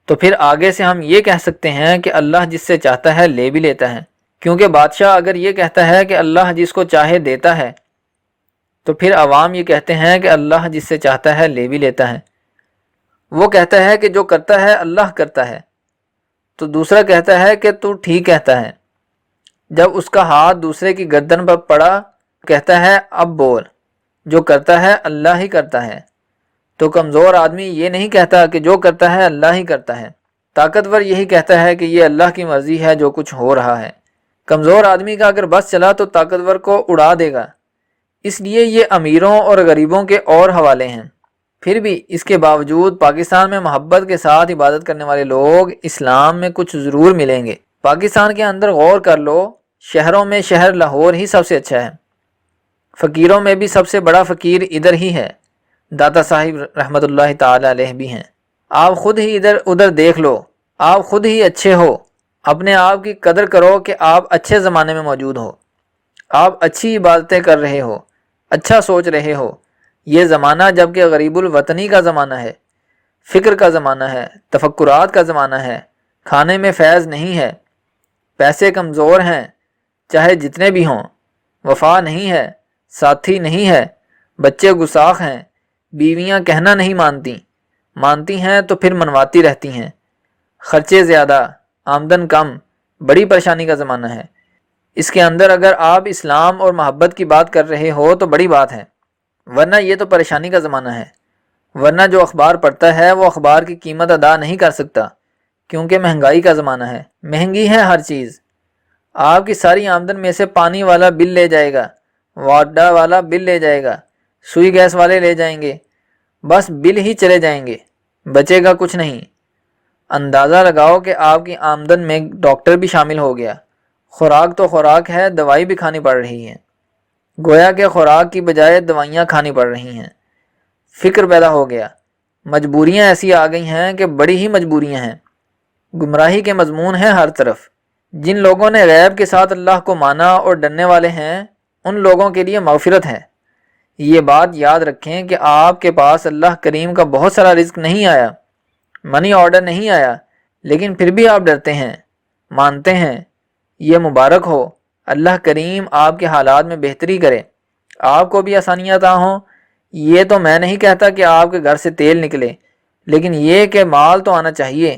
تو پھر آگے سے ہم یہ کہہ سکتے ہیں کہ اللہ جس سے چاہتا ہے لے بھی لیتا ہے، کیونکہ بادشاہ اگر یہ کہتا ہے کہ اللہ جس کو چاہے دیتا ہے، تو پھر عوام یہ کہتے ہیں کہ اللہ جس سے چاہتا ہے لے بھی لیتا ہے۔ وہ کہتا ہے کہ جو کرتا ہے اللہ کرتا ہے، تو دوسرا کہتا ہے کہ تو ٹھیک کہتا ہے۔ جب اس کا ہاتھ دوسرے کی گردن پر پڑا کہتا ہے اب بول، جو کرتا ہے اللہ ہی کرتا ہے۔ تو کمزور آدمی یہ نہیں کہتا کہ جو کرتا ہے اللہ ہی کرتا ہے، طاقتور یہی کہتا ہے کہ یہ اللہ کی مرضی ہے جو کچھ ہو رہا ہے۔ کمزور آدمی کا اگر بس چلا تو طاقتور کو اڑا دے گا، اس لیے یہ امیروں اور غریبوں کے اور حوالے ہیں۔ پھر بھی اس کے باوجود پاکستان میں محبت کے ساتھ عبادت کرنے والے لوگ اسلام میں کچھ ضرور ملیں گے۔ پاکستان کے اندر غور کر لو، شہروں میں شہر لاہور ہی سب سے اچھا ہے، فقیروں میں بھی سب سے بڑا فقیر ادھر ہی ہے، داتا صاحب رحمۃ اللہ تعالی علیہ بھی ہیں۔ آپ خود ہی ادھر ادھر دیکھ لو، آپ خود ہی اچھے ہو، اپنے آپ کی قدر کرو کہ آپ اچھے زمانے میں موجود ہو، آپ اچھی عبادتیں کر رہے ہو، اچھا سوچ رہے ہو۔ یہ زمانہ جب کہ غریب الوطنی کا زمانہ ہے، فکر کا زمانہ ہے، تفکرات کا زمانہ ہے، کھانے میں فیض نہیں ہے، پیسے کمزور ہیں چاہے جتنے بھی ہوں، وفا نہیں ہے، ساتھی نہیں ہے، بچے گساخ ہیں، بیویاں کہنا نہیں مانتی ہیں تو پھر منواتی رہتی ہیں، خرچے زیادہ، آمدن کم، بڑی پریشانی کا زمانہ ہے۔ اس کے اندر اگر آپ اسلام اور محبت کی بات کر رہے ہو تو بڑی بات ہے، ورنہ یہ تو پریشانی کا زمانہ ہے۔ ورنہ جو اخبار پڑھتا ہے وہ اخبار کی قیمت ادا نہیں کر سکتا، کیونکہ مہنگائی کا زمانہ ہے، مہنگی ہے ہر چیز۔ آپ کی ساری آمدن میں سے پانی والا بل لے جائے گا، واڈا والا بل لے جائے گا، سوئی گیس والے لے جائیں گے، بس بل ہی چلے جائیں گے، بچے گا کچھ نہیں۔ اندازہ لگاؤ کہ آپ کی آمدن میں ڈاکٹر بھی شامل ہو گیا، خوراک تو خوراک ہے، دوائی بھی کھانی پڑ رہی ہے، گویا کہ خوراک کی بجائے دوائیاں کھانی پڑ رہی ہیں۔ فکر پیدا ہو گیا، مجبوریاں ایسی آ گئی ہیں کہ بڑی ہی مجبوریاں ہیں، گمراہی کے مضمون ہیں ہر طرف۔ جن لوگوں نے غیب کے ساتھ اللہ کو مانا اور ڈرنے والے ہیں ان لوگوں کے لیے مغفرت ہے۔ یہ بات یاد رکھیں کہ آپ کے پاس اللہ کریم کا بہت سارا رزق نہیں آیا، منی آرڈر نہیں آیا، لیکن پھر بھی آپ ڈرتے ہیں، مانتے ہیں۔ یہ مبارک ہو، اللہ کریم آپ کے حالات میں بہتری کرے، آپ کو بھی آسانیاں عطا ہوں۔ یہ تو میں نہیں کہتا کہ آپ کے گھر سے تیل نکلے، لیکن یہ کہ مال تو آنا چاہیے،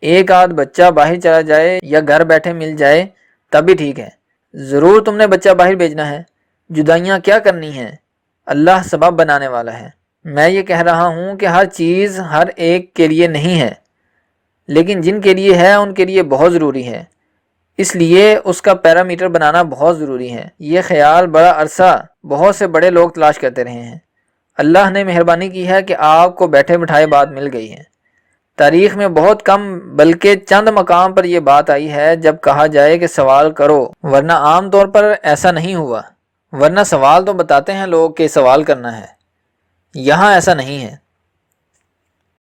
ایک آدھ بچہ باہر چلا جائے یا گھر بیٹھے مل جائے تب بھی ٹھیک ہے۔ ضرور تم نے بچہ باہر بھیجنا ہے، جدائیاں کیا کرنی ہیں، اللہ سبب بنانے والا ہے۔ میں یہ کہہ رہا ہوں کہ ہر چیز ہر ایک کے لیے نہیں ہے، لیکن جن کے لیے ہے ان کے لیے بہت ضروری ہے، اس لیے اس کا پیرامیٹر بنانا بہت ضروری ہے۔ یہ خیال بڑا عرصہ بہت سے بڑے لوگ تلاش کرتے رہے ہیں، اللہ نے مہربانی کی ہے کہ آپ کو بیٹھے بٹھائے بات مل گئی ہے۔ تاریخ میں بہت کم بلکہ چند مقام پر یہ بات آئی ہے جب کہا جائے کہ سوال کرو، ورنہ عام طور پر ایسا نہیں ہوا، ورنہ سوال تو بتاتے ہیں لوگ کہ سوال کرنا ہے، یہاں ایسا نہیں ہے۔